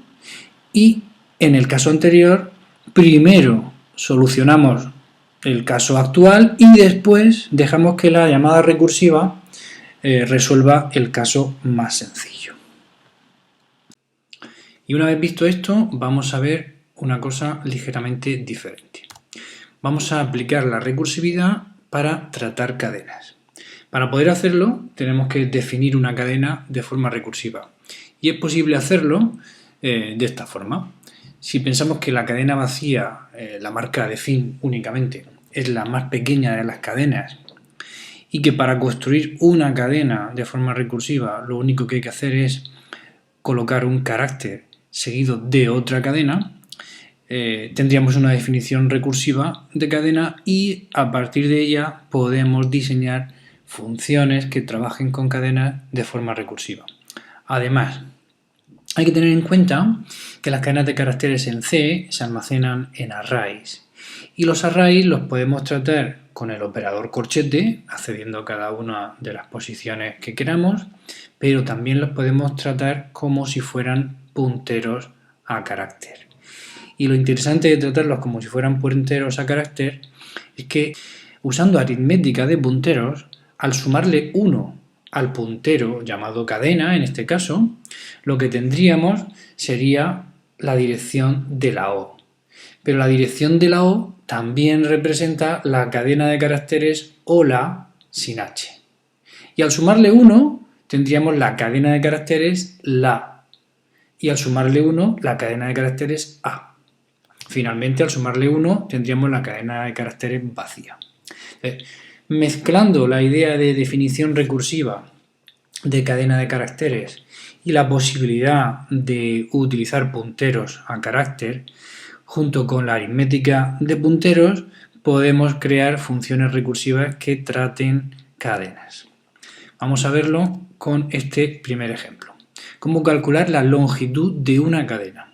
y en el caso anterior, primero solucionamos el caso actual y después dejamos que la llamada recursiva resuelva el caso más sencillo. Y una vez visto esto, vamos a ver una cosa ligeramente diferente. Vamos a aplicar la recursividad para tratar cadenas. Para poder hacerlo, tenemos que definir una cadena de forma recursiva. Y es posible hacerlo de esta forma. Si pensamos que la cadena vacía, la marca de fin únicamente, es la más pequeña de las cadenas y que para construir una cadena de forma recursiva lo único que hay que hacer es colocar un carácter seguido de otra cadena, tendríamos una definición recursiva de cadena y a partir de ella podemos diseñar funciones que trabajen con cadenas de forma recursiva. Además, hay que tener en cuenta que las cadenas de caracteres en C se almacenan en arrays y los arrays los podemos tratar con el operador corchete, accediendo a cada una de las posiciones que queramos, pero también los podemos tratar como si fueran punteros a carácter. Y lo interesante de tratarlos como si fueran punteros a carácter es que usando aritmética de punteros, al sumarle 1 al puntero llamado cadena, en este caso, lo que tendríamos sería la dirección de la O. Pero la dirección de la O también representa la cadena de caracteres hola sin H. Y al sumarle 1 tendríamos la cadena de caracteres la. Y al sumarle 1 la cadena de caracteres a. Finalmente, al sumarle 1 tendríamos la cadena de caracteres vacía. Mezclando la idea de definición recursiva de cadena de caracteres y la posibilidad de utilizar punteros a carácter, junto con la aritmética de punteros, podemos crear funciones recursivas que traten cadenas. Vamos a verlo con este primer ejemplo. ¿Cómo calcular la longitud de una cadena?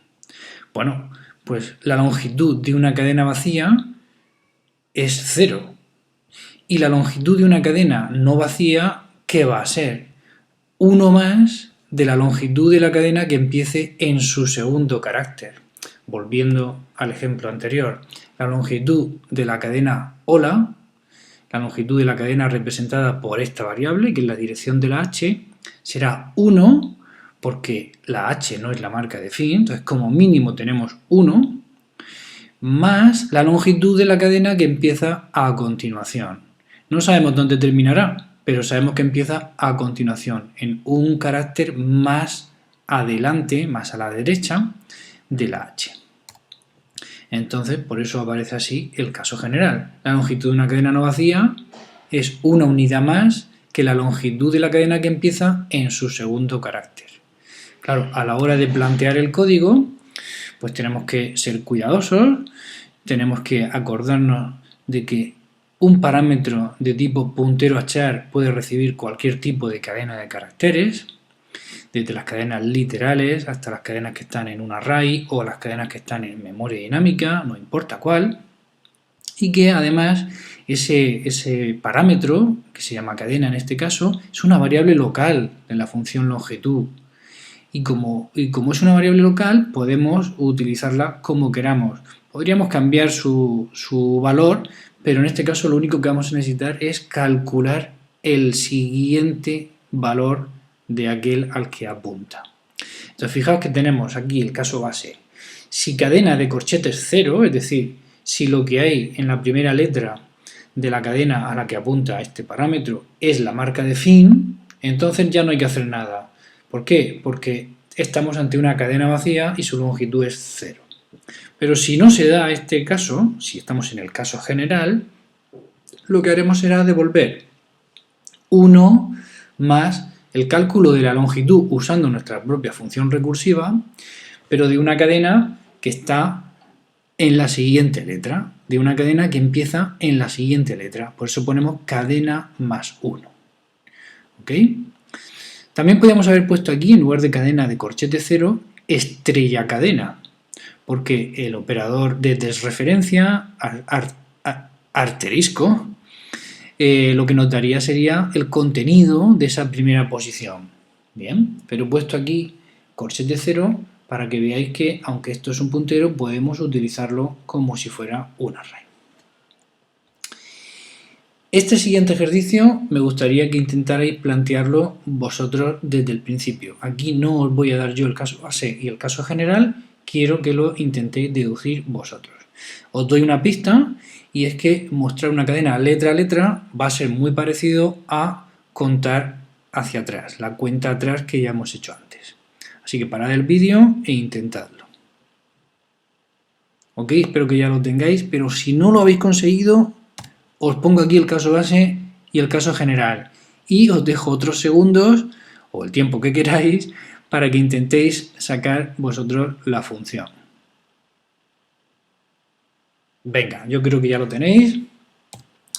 Bueno, pues la longitud de una cadena vacía es 0. Y la longitud de una cadena no vacía, ¿qué va a ser? 1 más de la longitud de la cadena que empiece en su segundo carácter. Volviendo al ejemplo anterior, la longitud de la cadena hola, la longitud de la cadena representada por esta variable, que es la dirección de la h, será 1, porque la h no es la marca de fin, entonces como mínimo tenemos 1, más la longitud de la cadena que empieza a continuación. No sabemos dónde terminará, pero sabemos que empieza a continuación, en un carácter más adelante, más a la derecha de la h. Entonces, por eso aparece así el caso general. La longitud de una cadena no vacía es una unidad más que la longitud de la cadena que empieza en su segundo carácter. Claro, a la hora de plantear el código, pues tenemos que ser cuidadosos, tenemos que acordarnos de que un parámetro de tipo puntero a char puede recibir cualquier tipo de cadena de caracteres, desde las cadenas literales hasta las cadenas que están en un array o las cadenas que están en memoria dinámica, no importa cuál, y que además ese parámetro, que se llama cadena en este caso, es una variable local de la función longitud. Y como es una variable local, podemos utilizarla como queramos. Podríamos cambiar su valor, pero en este caso lo único que vamos a necesitar es calcular el siguiente valor de aquel al que apunta. Entonces fijaos que tenemos aquí el caso base. Si cadena de corchete es 0, es decir, si lo que hay en la primera letra de la cadena a la que apunta este parámetro es la marca de fin, entonces ya no hay que hacer nada. ¿Por qué? Porque estamos ante una cadena vacía y su longitud es 0. Pero si no se da este caso, si estamos en el caso general, lo que haremos será devolver 1 más el cálculo de la longitud usando nuestra propia función recursiva, pero de una cadena que está en la siguiente letra, de una cadena que empieza en la siguiente letra. Por eso ponemos cadena más 1. ¿Ok? También podríamos haber puesto aquí, en lugar de cadena de corchete 0, estrella cadena, porque el operador de desreferencia, asterisco, lo que nos daría sería el contenido de esa primera posición. Bien, pero he puesto aquí corchete 0 para que veáis que, aunque esto es un puntero, podemos utilizarlo como si fuera un array. Este siguiente ejercicio me gustaría que intentarais plantearlo vosotros desde el principio. Aquí no os voy a dar yo el caso base y el caso general, quiero que lo intentéis deducir vosotros. Os doy una pista y es que mostrar una cadena letra a letra va a ser muy parecido a contar hacia atrás, la cuenta atrás que ya hemos hecho antes. Así que parad el vídeo e intentadlo. Ok, espero que ya lo tengáis, pero si no lo habéis conseguido, os pongo aquí el caso base y el caso general y os dejo otros segundos o el tiempo que queráis para que intentéis sacar vosotros la función. Venga, yo creo que ya lo tenéis.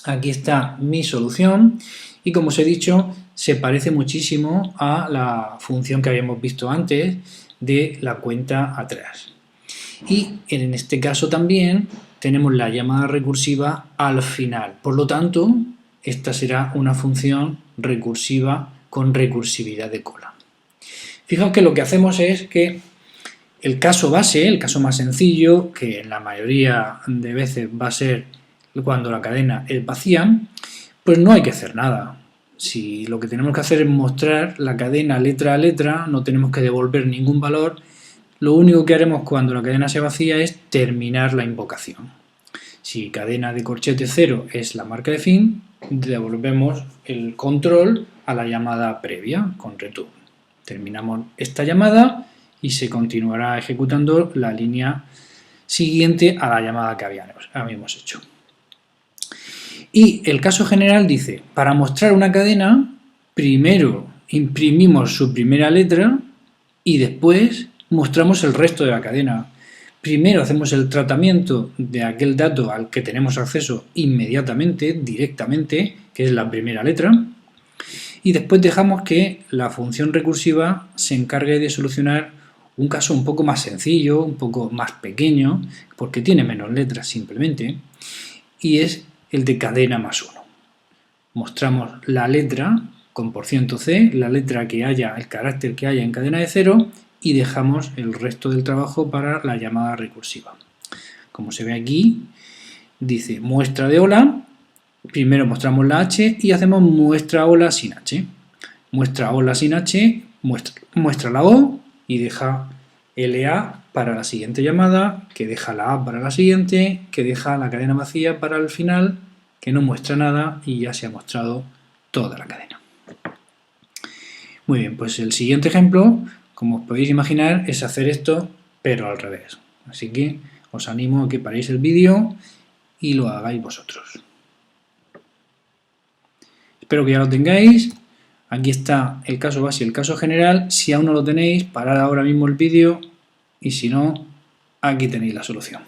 Aquí está mi solución y como os he dicho, se parece muchísimo a la función que habíamos visto antes de la cuenta atrás. Y en este caso también tenemos la llamada recursiva al final. Por lo tanto, esta será una función recursiva con recursividad de cola. Fijaos que lo que hacemos es que el caso base, el caso más sencillo, que en la mayoría de veces va a ser cuando la cadena es vacía, pues no hay que hacer nada. Si lo que tenemos que hacer es mostrar la cadena letra a letra, no tenemos que devolver ningún valor. Lo único que haremos cuando la cadena sea vacía es terminar la invocación. Si cadena de corchete 0 es la marca de fin, devolvemos el control a la llamada previa con return. Terminamos esta llamada y se continuará ejecutando la línea siguiente a la llamada que habíamos hecho. Y el caso general dice, para mostrar una cadena, primero imprimimos su primera letra y después mostramos el resto de la cadena. Primero hacemos el tratamiento de aquel dato al que tenemos acceso inmediatamente, directamente, que es la primera letra, y después dejamos que la función recursiva se encargue de solucionar un caso un poco más sencillo, un poco más pequeño, porque tiene menos letras simplemente, y es el de cadena más 1. Mostramos la letra con %C, la letra que haya, el carácter que haya en cadena de 0, y dejamos el resto del trabajo para la llamada recursiva. Como se ve aquí, dice muestra de hola, primero mostramos la H y hacemos muestra hola sin H. Muestra hola sin H, muestra la O y deja LA para la siguiente llamada, que deja la A para la siguiente, que deja la cadena vacía para el final, que no muestra nada y ya se ha mostrado toda la cadena. Muy bien, pues el siguiente ejemplo, como os podéis imaginar, es hacer esto, pero al revés. Así que os animo a que paréis el vídeo y lo hagáis vosotros. Espero que ya lo tengáis. Aquí está el caso base y el caso general. Si aún no lo tenéis, parad ahora mismo el vídeo y si no, aquí tenéis la solución.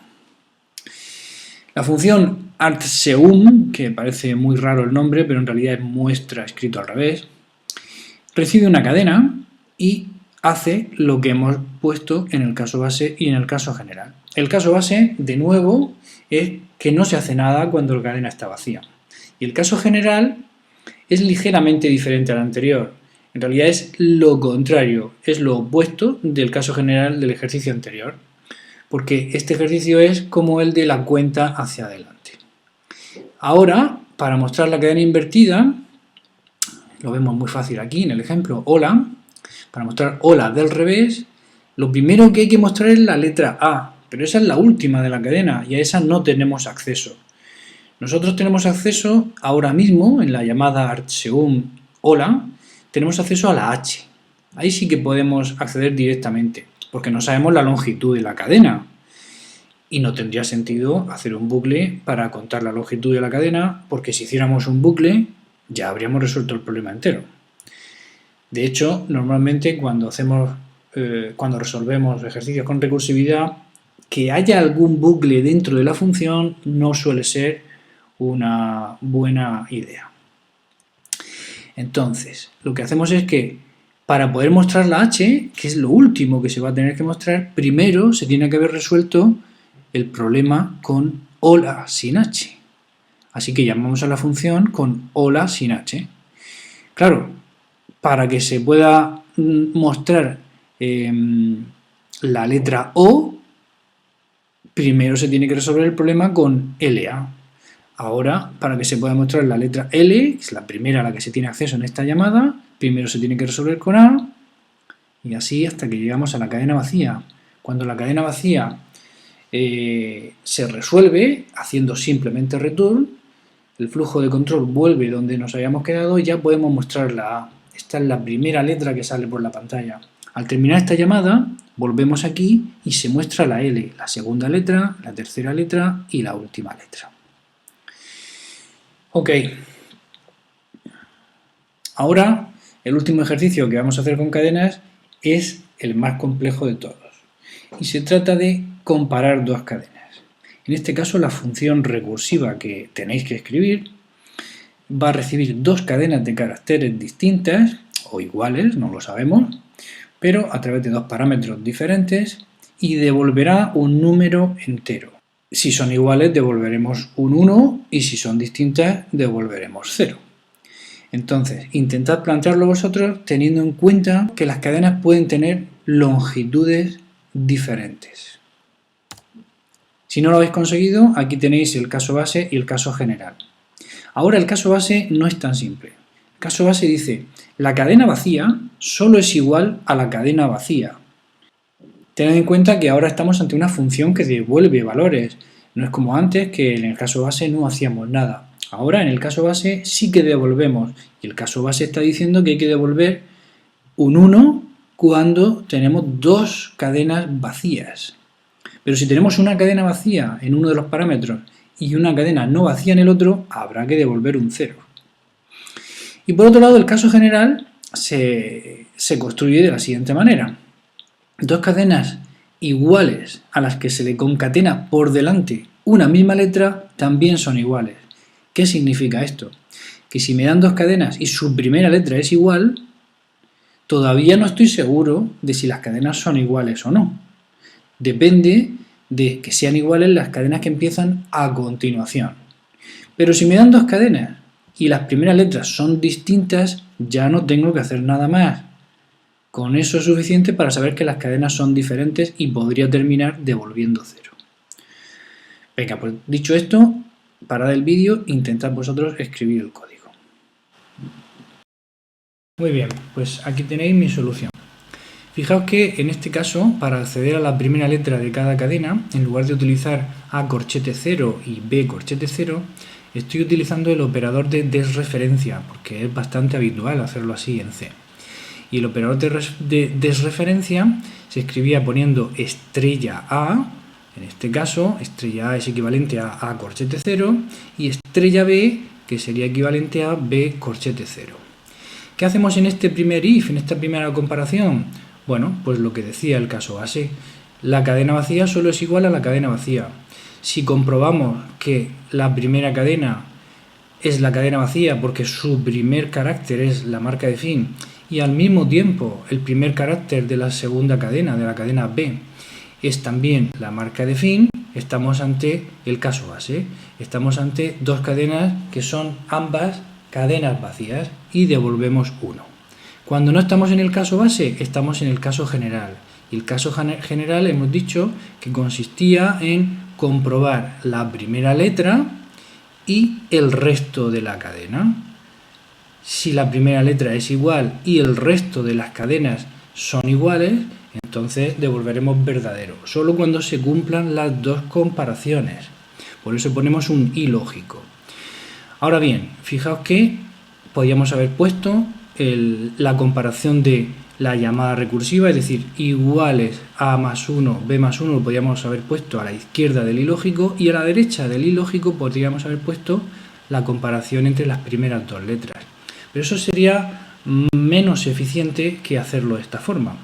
La función artSeum, que parece muy raro el nombre, pero en realidad es muestra escrito al revés, recibe una cadena y hace lo que hemos puesto en el caso base y en el caso general. El caso base, de nuevo, es que no se hace nada cuando la cadena está vacía. Y el caso general es ligeramente diferente al anterior. En realidad es lo contrario, es lo opuesto del caso general del ejercicio anterior. Porque este ejercicio es como el de la cuenta hacia adelante. Ahora, para mostrar la cadena invertida, lo vemos muy fácil aquí en el ejemplo hola. Para mostrar hola del revés, lo primero que hay que mostrar es la letra A, pero esa es la última de la cadena y a esa no tenemos acceso. Nosotros tenemos acceso ahora mismo, en la llamada artSeum hola, tenemos acceso a la H. Ahí sí que podemos acceder directamente, porque no sabemos la longitud de la cadena. Y no tendría sentido hacer un bucle para contar la longitud de la cadena, porque si hiciéramos un bucle ya habríamos resuelto el problema entero. De hecho, normalmente cuando resolvemos ejercicios con recursividad, que haya algún bucle dentro de la función no suele ser una buena idea. Entonces, lo que hacemos es que para poder mostrar la H, que es lo último que se va a tener que mostrar, primero se tiene que haber resuelto el problema con hola sin H. Así que llamamos a la función con hola sin H. Claro, para que se pueda mostrar la letra O, primero se tiene que resolver el problema con LA. Ahora, para que se pueda mostrar la letra L, que es la primera a la que se tiene acceso en esta llamada, primero se tiene que resolver con A, y así hasta que llegamos a la cadena vacía. Cuando la cadena vacía se resuelve, haciendo simplemente return, el flujo de control vuelve donde nos habíamos quedado y ya podemos mostrar la A. Esta es la primera letra que sale por la pantalla. Al terminar esta llamada, volvemos aquí y se muestra la L, la segunda letra, la tercera letra y la última letra. Ok. Ahora, el último ejercicio que vamos a hacer con cadenas es el más complejo de todos. Y se trata de comparar dos cadenas. En este caso, la función recursiva que tenéis que escribir va a recibir dos cadenas de caracteres distintas o iguales, no lo sabemos, pero a través de dos parámetros diferentes y devolverá un número entero. Si son iguales, devolveremos un 1 y si son distintas, devolveremos 0. Entonces, intentad plantearlo vosotros teniendo en cuenta que las cadenas pueden tener longitudes diferentes. Si no lo habéis conseguido, aquí tenéis el caso base y el caso general. Ahora el caso base no es tan simple. El caso base dice, la cadena vacía solo es igual a la cadena vacía. Tened en cuenta que ahora estamos ante una función que devuelve valores. No es como antes, que en el caso base no hacíamos nada. Ahora, en el caso base, sí que devolvemos. Y el caso base está diciendo que hay que devolver un 1 cuando tenemos dos cadenas vacías. Pero si tenemos una cadena vacía en uno de los parámetros y una cadena no vacía en el otro, habrá que devolver un 0. Y por otro lado, el caso general se construye de la siguiente manera. Dos cadenas iguales a las que se le concatena por delante una misma letra también son iguales. ¿Qué significa esto? Que si me dan dos cadenas y su primera letra es igual, todavía no estoy seguro de si las cadenas son iguales o no. Depende de que sean iguales las cadenas que empiezan a continuación. Pero si me dan dos cadenas y las primeras letras son distintas, ya no tengo que hacer nada más. Con eso es suficiente para saber que las cadenas son diferentes y podría terminar devolviendo 0. Venga, pues dicho esto, parad el vídeo e intentad vosotros escribir el código. Muy bien, pues aquí tenéis mi solución. Fijaos que en este caso, para acceder a la primera letra de cada cadena, en lugar de utilizar A corchete 0 y B corchete 0, estoy utilizando el operador de desreferencia, porque es bastante habitual hacerlo así en C. Y el operador de desreferencia se escribía poniendo estrella A, en este caso estrella A es equivalente a A corchete 0, y estrella B, que sería equivalente a B corchete 0. ¿Qué hacemos en este primer if, en esta primera comparación? Bueno, pues lo que decía el caso base. La cadena vacía solo es igual a la cadena vacía. Si comprobamos que la primera cadena es la cadena vacía porque su primer carácter es la marca de fin y al mismo tiempo el primer carácter de la segunda cadena, de la cadena B, es también la marca de fin, estamos ante el caso base. Estamos ante dos cadenas que son ambas cadenas vacías y devolvemos 1. Cuando no estamos en el caso base, estamos en el caso general. Y el caso general hemos dicho que consistía en comprobar la primera letra y el resto de la cadena. Si la primera letra es igual y el resto de las cadenas son iguales, entonces devolveremos verdadero, solo cuando se cumplan las dos comparaciones. Por eso ponemos un i lógico. Ahora bien, fijaos que podíamos haber puesto la comparación de la llamada recursiva, es decir, iguales a más 1, b más 1, lo podríamos haber puesto a la izquierda del i lógico y a la derecha del i lógico podríamos haber puesto la comparación entre las primeras dos letras. Pero eso sería menos eficiente que hacerlo de esta forma.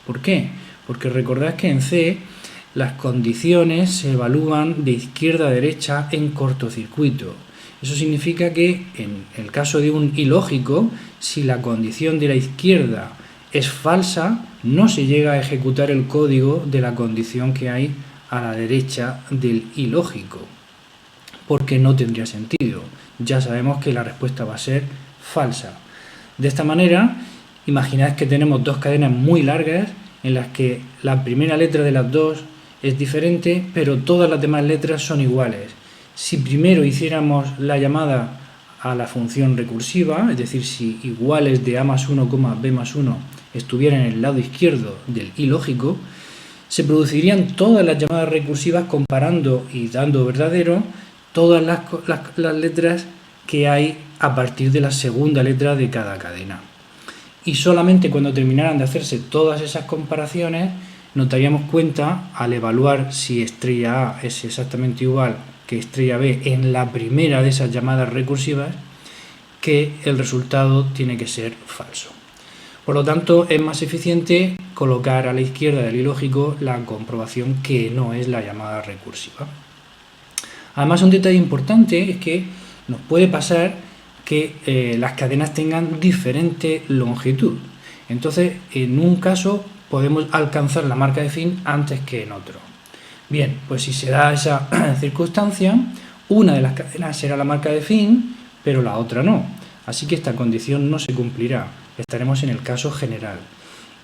¿Por qué? Porque recordad que en C las condiciones se evalúan de izquierda a derecha en cortocircuito. Eso significa que en el caso de un i lógico, si la condición de la izquierda es falsa, no se llega a ejecutar el código de la condición que hay a la derecha del i lógico, porque no tendría sentido. Ya sabemos que la respuesta va a ser falsa. De esta manera, imaginad que tenemos dos cadenas muy largas en las que la primera letra de las dos es diferente, pero todas las demás letras son iguales. Si primero hiciéramos la llamada a la función recursiva, es decir, si iguales de a más 1, b más 1 estuvieran en el lado izquierdo del i lógico, se producirían todas las llamadas recursivas comparando y dando verdadero todas las letras que hay a partir de la segunda letra de cada cadena. Y solamente cuando terminaran de hacerse todas esas comparaciones nos daríamos cuenta, al evaluar si estrella A es exactamente igual que estrella B en la primera de esas llamadas recursivas, que el resultado tiene que ser falso. Por lo tanto, es más eficiente colocar a la izquierda del i lógico la comprobación que no es la llamada recursiva. Además, un detalle importante es que nos puede pasar que las cadenas tengan diferente longitud. Entonces, en un caso podemos alcanzar la marca de fin antes que en otro. Bien, pues si se da esa circunstancia, una de las cadenas será la marca de fin, pero la otra no. Así que esta condición no se cumplirá. Estaremos en el caso general.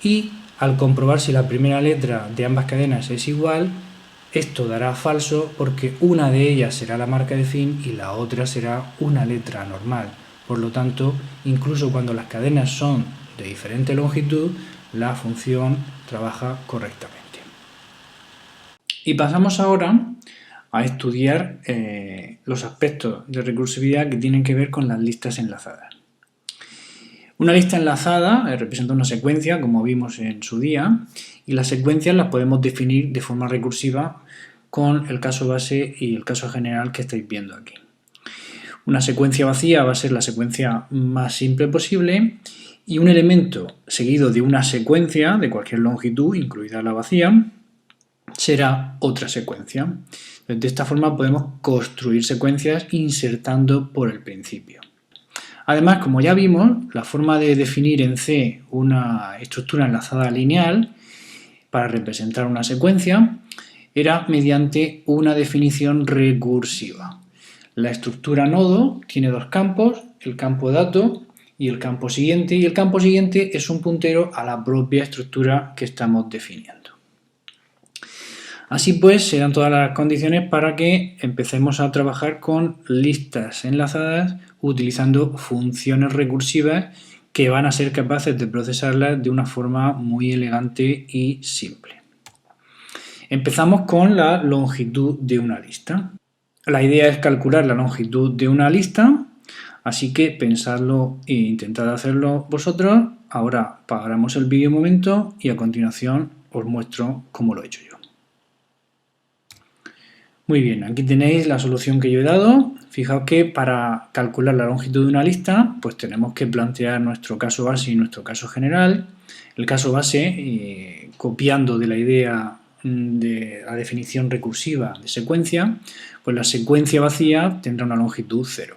Y al comprobar si la primera letra de ambas cadenas es igual, esto dará falso porque una de ellas será la marca de fin y la otra será una letra normal. Por lo tanto, incluso cuando las cadenas son de diferente longitud, la función trabaja correctamente. Y pasamos ahora a estudiar los aspectos de recursividad que tienen que ver con las listas enlazadas. Una lista enlazada representa una secuencia, como vimos en su día, y las secuencias las podemos definir de forma recursiva con el caso base y el caso general que estáis viendo aquí. Una secuencia vacía va a ser la secuencia más simple posible y un elemento seguido de una secuencia de cualquier longitud, incluida la vacía, será otra secuencia. De esta forma podemos construir secuencias insertando por el principio. Además, como ya vimos, la forma de definir en C una estructura enlazada lineal para representar una secuencia era mediante una definición recursiva. La estructura nodo tiene dos campos, el campo dato y el campo siguiente, y el campo siguiente es un puntero a la propia estructura que estamos definiendo. Así pues, se dan todas las condiciones para que empecemos a trabajar con listas enlazadas utilizando funciones recursivas que van a ser capaces de procesarlas de una forma muy elegante y simple. Empezamos con la longitud de una lista. La idea es calcular la longitud de una lista, así que pensadlo e intentad hacerlo vosotros. Ahora paramos el vídeo un momento y a continuación os muestro cómo lo he hecho yo. Muy bien, aquí tenéis la solución que yo he dado. Fijaos que para calcular la longitud de una lista, pues tenemos que plantear nuestro caso base y nuestro caso general. El caso base, copiando de la idea de la definición recursiva de secuencia, pues la secuencia vacía tendrá una longitud 0.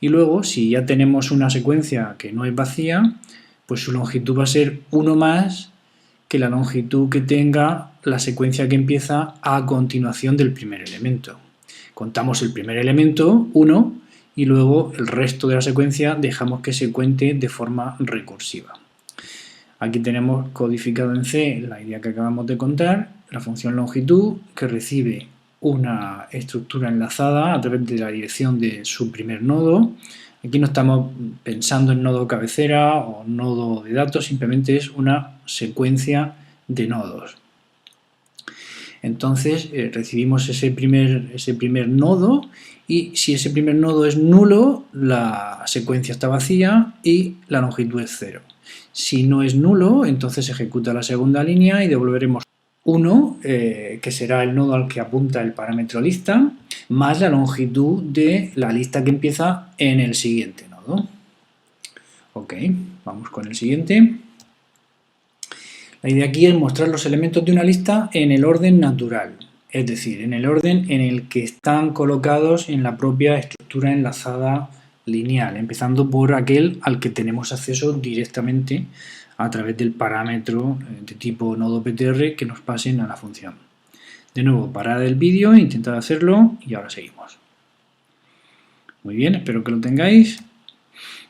Y luego, si ya tenemos una secuencia que no es vacía, pues su longitud va a ser 1 más que la longitud que tenga la secuencia que empieza a continuación del primer elemento. Contamos el primer elemento, 1, y luego el resto de la secuencia dejamos que se cuente de forma recursiva. Aquí tenemos codificado en C la idea que acabamos de contar, la función longitud que recibe una estructura enlazada a través de la dirección de su primer nodo. Aquí no estamos pensando en nodo cabecera o nodo de datos, simplemente es una secuencia de nodos. Entonces recibimos ese primer nodo y si ese primer nodo es nulo, la secuencia está vacía y la longitud es 0. Si no es nulo, entonces se ejecuta la segunda línea y devolveremos 1, que será el nodo al que apunta el parámetro lista, más la longitud de la lista que empieza en el siguiente nodo. Ok, vamos con el siguiente. La idea aquí es mostrar los elementos de una lista en el orden natural, es decir, en el orden en el que están colocados en la propia estructura enlazada lineal, empezando por aquel al que tenemos acceso directamente a través del parámetro de tipo nodo ptr que nos pasen a la función. De nuevo, parad el vídeo, intentad hacerlo y ahora seguimos. Muy bien, espero que lo tengáis.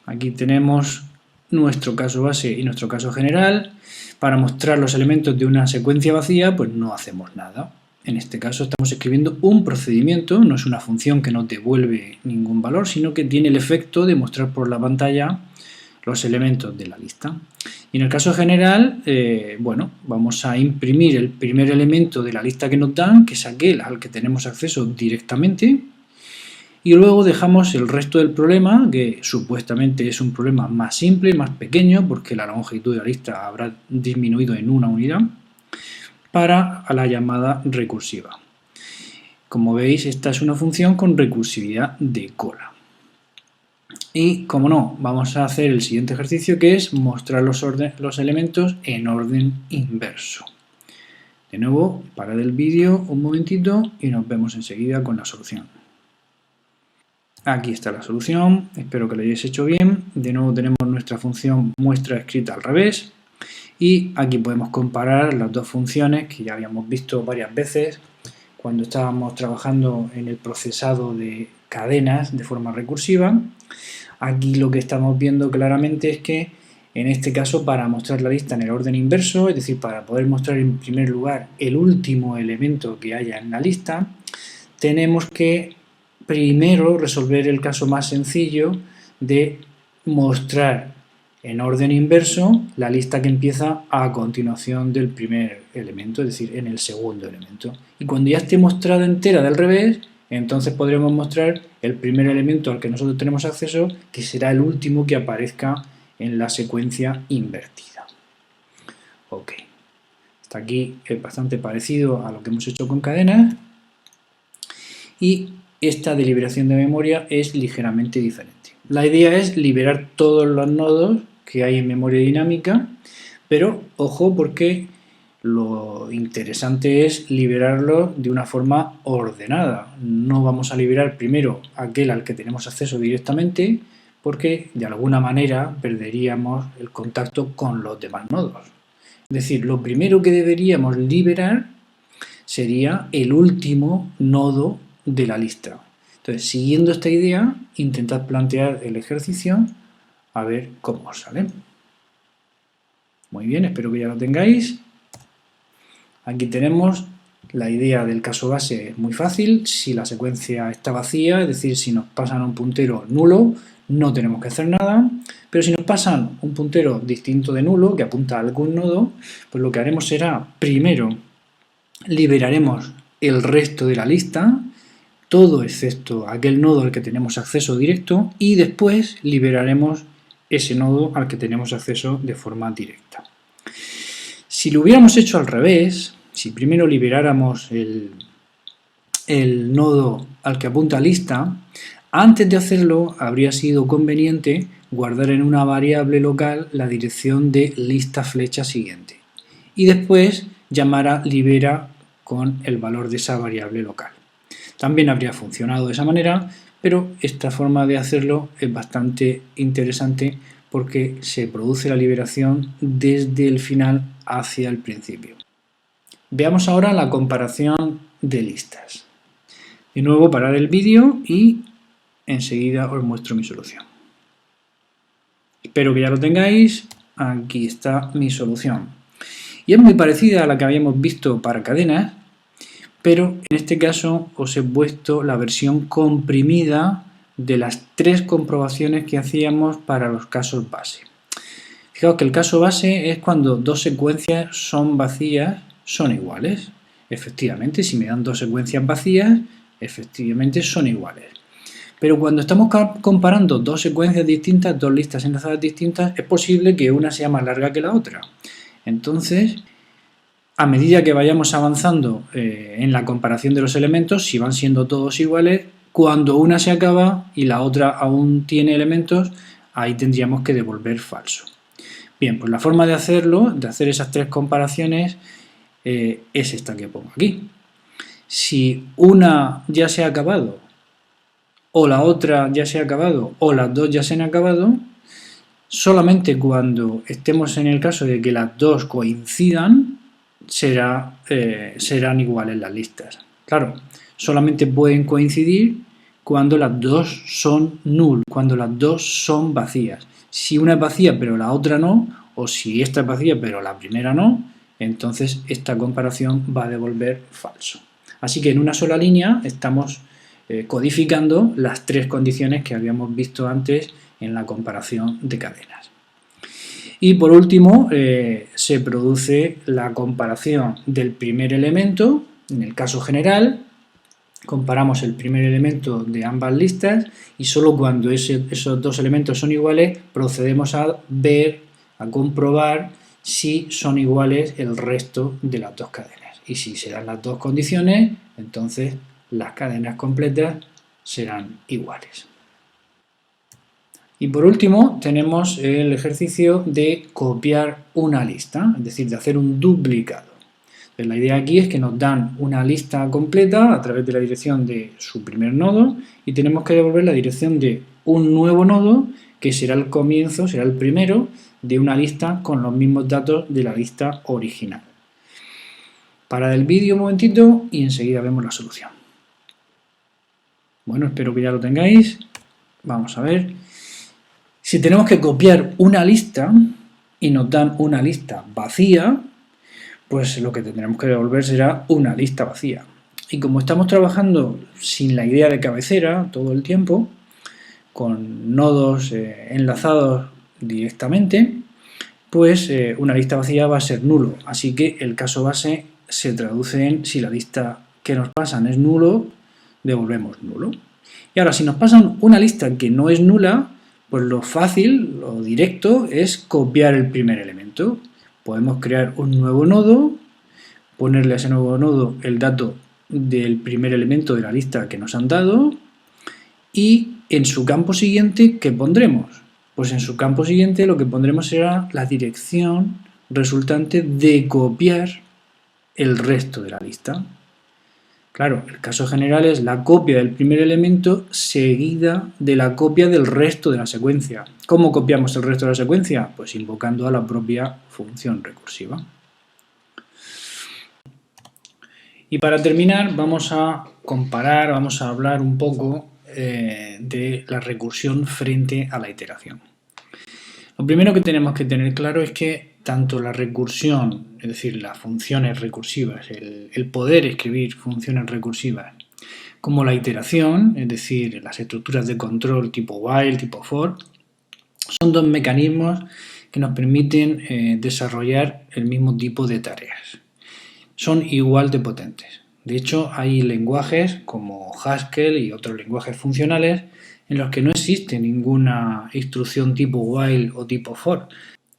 Aquí tenemos nuestro caso base y nuestro caso general. Para mostrar los elementos de una secuencia vacía, pues no hacemos nada. En este caso estamos escribiendo un procedimiento, no es una función que nos devuelve ningún valor, sino que tiene el efecto de mostrar por la pantalla los elementos de la lista. Y en el caso general, bueno, vamos a imprimir el primer elemento de la lista que nos dan, que es aquel al que tenemos acceso directamente, y luego dejamos el resto del problema, que supuestamente es un problema más simple, más pequeño, porque la longitud de la lista habrá disminuido en una unidad, para la llamada recursiva. Como veis, esta es una función con recursividad de cola. Y, como no, vamos a hacer el siguiente ejercicio, que es mostrar los elementos en orden inverso. De nuevo, parad el vídeo un momentito y nos vemos enseguida con la solución. Aquí está la solución, espero que lo hayáis hecho bien. De nuevo tenemos nuestra función muestra escrita al revés. Y aquí podemos comparar las dos funciones que ya habíamos visto varias veces cuando estábamos trabajando en el procesado de cadenas de forma recursiva. Aquí lo que estamos viendo claramente es que en este caso para mostrar la lista en el orden inverso, es decir, para poder mostrar en primer lugar el último elemento que haya en la lista, tenemos que primero resolver el caso más sencillo de mostrar en orden inverso la lista que empieza a continuación del primer elemento, es decir, en el segundo elemento. Y cuando ya esté mostrada entera del revés, entonces podremos mostrar el primer elemento al que nosotros tenemos acceso, que será el último que aparezca en la secuencia invertida. Ok, hasta aquí es bastante parecido a lo que hemos hecho con cadenas, y esta deliberación de memoria es ligeramente diferente. La idea es liberar todos los nodos que hay en memoria dinámica, pero ojo, porque lo interesante es liberarlos de una forma ordenada. No vamos a liberar primero aquel al que tenemos acceso directamente, porque de alguna manera perderíamos el contacto con los demás nodos. Es decir, lo primero que deberíamos liberar sería el último nodo de la lista. Entonces, siguiendo esta idea, intentad plantear el ejercicio a ver cómo os sale. Muy bien, espero que ya lo tengáis. Aquí tenemos la idea del caso base, es muy fácil. Si la secuencia está vacía, es decir, si nos pasan un puntero nulo, no tenemos que hacer nada. Pero si nos pasan un puntero distinto de nulo, que apunta a algún nodo, pues lo que haremos será, primero, liberaremos el resto de la lista, todo excepto aquel nodo al que tenemos acceso directo, y después liberaremos ese nodo al que tenemos acceso de forma directa. Si lo hubiéramos hecho al revés, si primero liberáramos el nodo al que apunta lista, antes de hacerlo habría sido conveniente guardar en una variable local la dirección de lista flecha siguiente y después llamar a libera con el valor de esa variable local. También habría funcionado de esa manera, pero esta forma de hacerlo es bastante interesante porque se produce la liberación desde el final hacia el principio. Veamos ahora la comparación de listas. De nuevo, parar el vídeo y enseguida os muestro mi solución. Espero que ya lo tengáis. Aquí está mi solución. Y es muy parecida a la que habíamos visto para cadenas, pero en este caso os he puesto la versión comprimida de las 3 comprobaciones que hacíamos para los casos base. Fijaos que el caso base es cuando dos secuencias son vacías, son iguales. Efectivamente, si me dan dos secuencias vacías, efectivamente son iguales. Pero cuando estamos comparando dos secuencias distintas, dos listas enlazadas distintas, es posible que una sea más larga que la otra. Entonces, a medida que vayamos avanzando en la comparación de los elementos, si van siendo todos iguales, cuando una se acaba y la otra aún tiene elementos, ahí tendríamos que devolver falso. Bien, pues la forma de hacerlo, de hacer esas 3 comparaciones, es esta que pongo aquí. Si una ya se ha acabado, o la otra ya se ha acabado, o las dos ya se han acabado, solamente cuando estemos en el caso de que las dos coincidan, serán iguales las listas. Claro, solamente pueden coincidir cuando las dos son null, cuando las dos son vacías. Si una es vacía pero la otra no, o si esta es vacía pero la primera no, entonces esta comparación va a devolver falso. Así que en una sola línea estamos codificando las 3 condiciones que habíamos visto antes en la comparación de cadenas. Y por último, se produce la comparación del primer elemento. En el caso general, comparamos el primer elemento de ambas listas y solo cuando esos dos elementos son iguales procedemos a ver, a comprobar si son iguales el resto de las dos cadenas. Y si se dan las dos condiciones, entonces las cadenas completas serán iguales. Y por último tenemos el ejercicio de copiar una lista, es decir, de hacer un duplicado. Entonces, la idea aquí es que nos dan una lista completa a través de la dirección de su primer nodo y tenemos que devolver la dirección de un nuevo nodo que será el comienzo, será el primero de una lista con los mismos datos de la lista original. Parad el vídeo un momentito y enseguida vemos la solución. Bueno, espero que ya lo tengáis. Vamos a ver. Si tenemos que copiar una lista y nos dan una lista vacía, pues lo que tendremos que devolver será una lista vacía. Y como estamos trabajando sin la idea de cabecera todo el tiempo, con nodos enlazados directamente, pues una lista vacía va a ser nulo. Así que el caso base se traduce en si la lista que nos pasan es nulo, devolvemos nulo. Y ahora, si nos pasan una lista que no es nula, pues lo fácil, lo directo, es copiar el primer elemento. Podemos crear un nuevo nodo, ponerle a ese nuevo nodo el dato del primer elemento de la lista que nos han dado y en su campo siguiente, ¿qué pondremos? Pues en su campo siguiente lo que pondremos será la dirección resultante de copiar el resto de la lista. Claro, el caso general es la copia del primer elemento seguida de la copia del resto de la secuencia. ¿Cómo copiamos el resto de la secuencia? Pues invocando a la propia función recursiva. Y para terminar vamos a comparar, vamos a hablar un poco de la recursión frente a la iteración. Lo primero que tenemos que tener claro es que tanto la recursión, es decir, las funciones recursivas, el poder escribir funciones recursivas, como la iteración, es decir, las estructuras de control tipo while, tipo for, son dos mecanismos que nos permiten desarrollar el mismo tipo de tareas. Son igual de potentes. De hecho, hay lenguajes como Haskell y otros lenguajes funcionales en los que no existe ninguna instrucción tipo while o tipo for.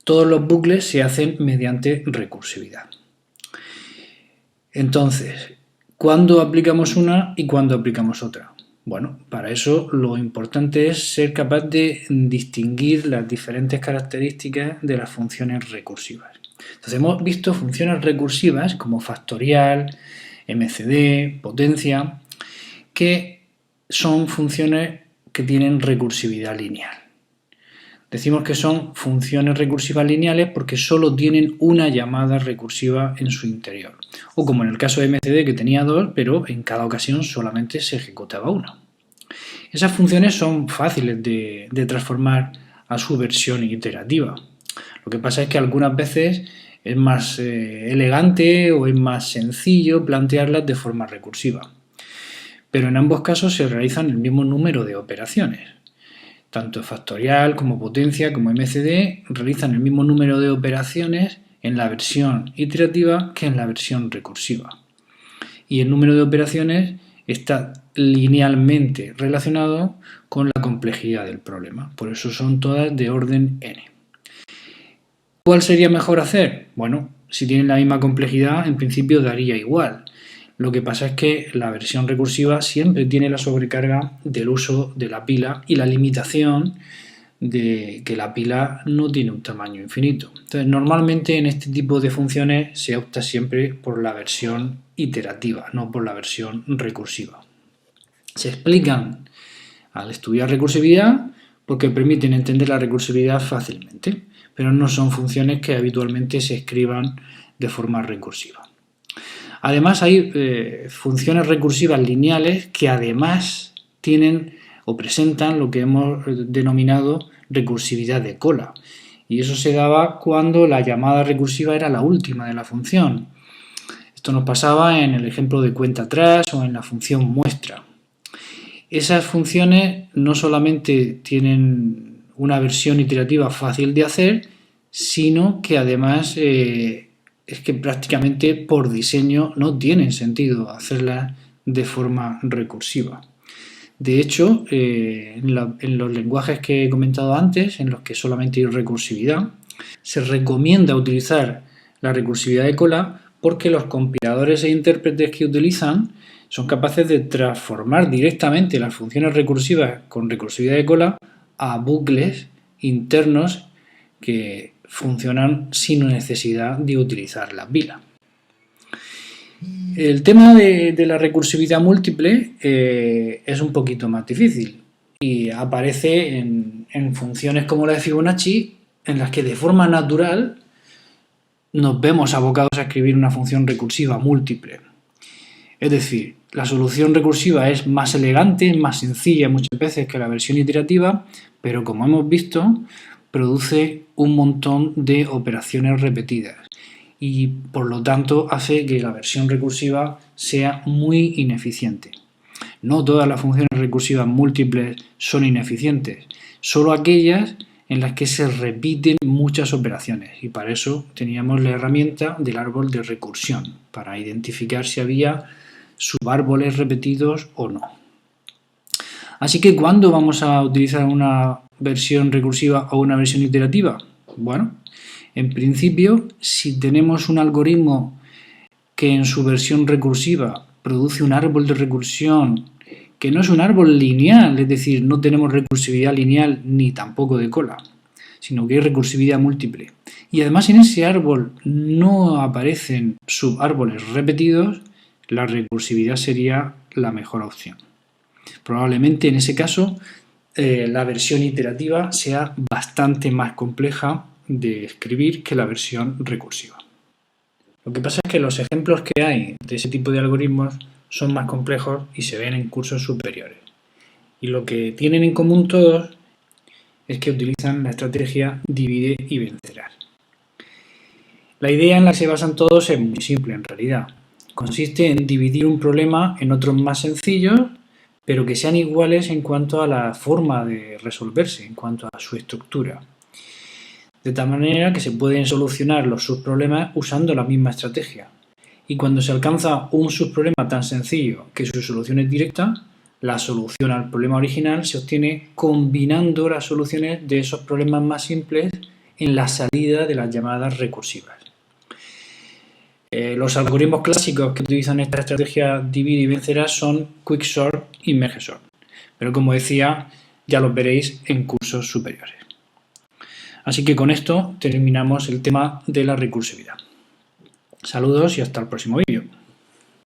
Todos los bucles se hacen mediante recursividad. Entonces, ¿cuándo aplicamos una y cuándo aplicamos otra? Bueno, para eso lo importante es ser capaz de distinguir las diferentes características de las funciones recursivas. Entonces hemos visto funciones recursivas como factorial, MCD, potencia, que son funciones que tienen recursividad lineal. Decimos que son funciones recursivas lineales porque solo tienen una llamada recursiva en su interior. O como en el caso de MCD que tenía dos, pero en cada ocasión solamente se ejecutaba una. Esas funciones son fáciles de transformar a su versión iterativa. Lo que pasa es que algunas veces es más elegante o es más sencillo plantearlas de forma recursiva. Pero en ambos casos se realizan el mismo número de operaciones. Tanto factorial como potencia como MCD realizan el mismo número de operaciones en la versión iterativa que en la versión recursiva. Y el número de operaciones está linealmente relacionado con la complejidad del problema. Por eso son todas de orden n. ¿Cuál sería mejor hacer? Bueno, si tienen la misma complejidad, en principio daría igual. Lo que pasa es que la versión recursiva siempre tiene la sobrecarga del uso de la pila y la limitación de que la pila no tiene un tamaño infinito. Entonces, normalmente en este tipo de funciones se opta siempre por la versión iterativa, no por la versión recursiva. Se explican al estudiar recursividad porque permiten entender la recursividad fácilmente, pero no son funciones que habitualmente se escriban de forma recursiva. Además hay funciones recursivas lineales que además tienen o presentan lo que hemos denominado recursividad de cola. Y eso se daba cuando la llamada recursiva era la última de la función. Esto nos pasaba en el ejemplo de cuenta atrás o en la función muestra. Esas funciones no solamente tienen una versión iterativa fácil de hacer, sino que además es que prácticamente por diseño no tienen sentido hacerlas de forma recursiva. De hecho, en los lenguajes que he comentado antes, en los que solamente hay recursividad, se recomienda utilizar la recursividad de cola porque los compiladores e intérpretes que utilizan son capaces de transformar directamente las funciones recursivas con recursividad de cola a bucles internos que funcionan sin necesidad de utilizar la pila. El tema de la recursividad múltiple es un poquito más difícil y aparece en funciones como la de Fibonacci, en las que de forma natural nos vemos abocados a escribir una función recursiva múltiple. Es decir, la solución recursiva es más elegante, más sencilla muchas veces que la versión iterativa, pero como hemos visto, produce un montón de operaciones repetidas y por lo tanto hace que la versión recursiva sea muy ineficiente. No todas las funciones recursivas múltiples son ineficientes, solo aquellas en las que se repiten muchas operaciones, y para eso teníamos la herramienta del árbol de recursión, para identificar si había subárboles repetidos o no. Así que, ¿cuándo vamos a utilizar una versión recursiva o una versión iterativa? Bueno, en principio, si tenemos un algoritmo que en su versión recursiva produce un árbol de recursión que no es un árbol lineal, es decir, no tenemos recursividad lineal ni tampoco de cola, sino que hay recursividad múltiple. Y además en ese árbol no aparecen subárboles repetidos, la recursividad sería la mejor opción. Probablemente en ese caso la versión iterativa sea bastante más compleja de escribir que la versión recursiva. Lo que pasa es que los ejemplos que hay de ese tipo de algoritmos son más complejos y se ven en cursos superiores. Y lo que tienen en común todos es que utilizan la estrategia divide y vencerás. La idea en la que se basan todos es muy simple en realidad. Consiste en dividir un problema en otros más sencillos, pero que sean iguales en cuanto a la forma de resolverse, en cuanto a su estructura. De tal manera que se pueden solucionar los subproblemas usando la misma estrategia. Y cuando se alcanza un subproblema tan sencillo que su solución es directa, la solución al problema original se obtiene combinando las soluciones de esos problemas más simples en la salida de las llamadas recursivas. Los algoritmos clásicos que utilizan esta estrategia divide y vencerás son Quicksort y Mergesort, pero como decía, ya los veréis en cursos superiores. Así que con esto terminamos el tema de la recursividad. Saludos y hasta el próximo vídeo.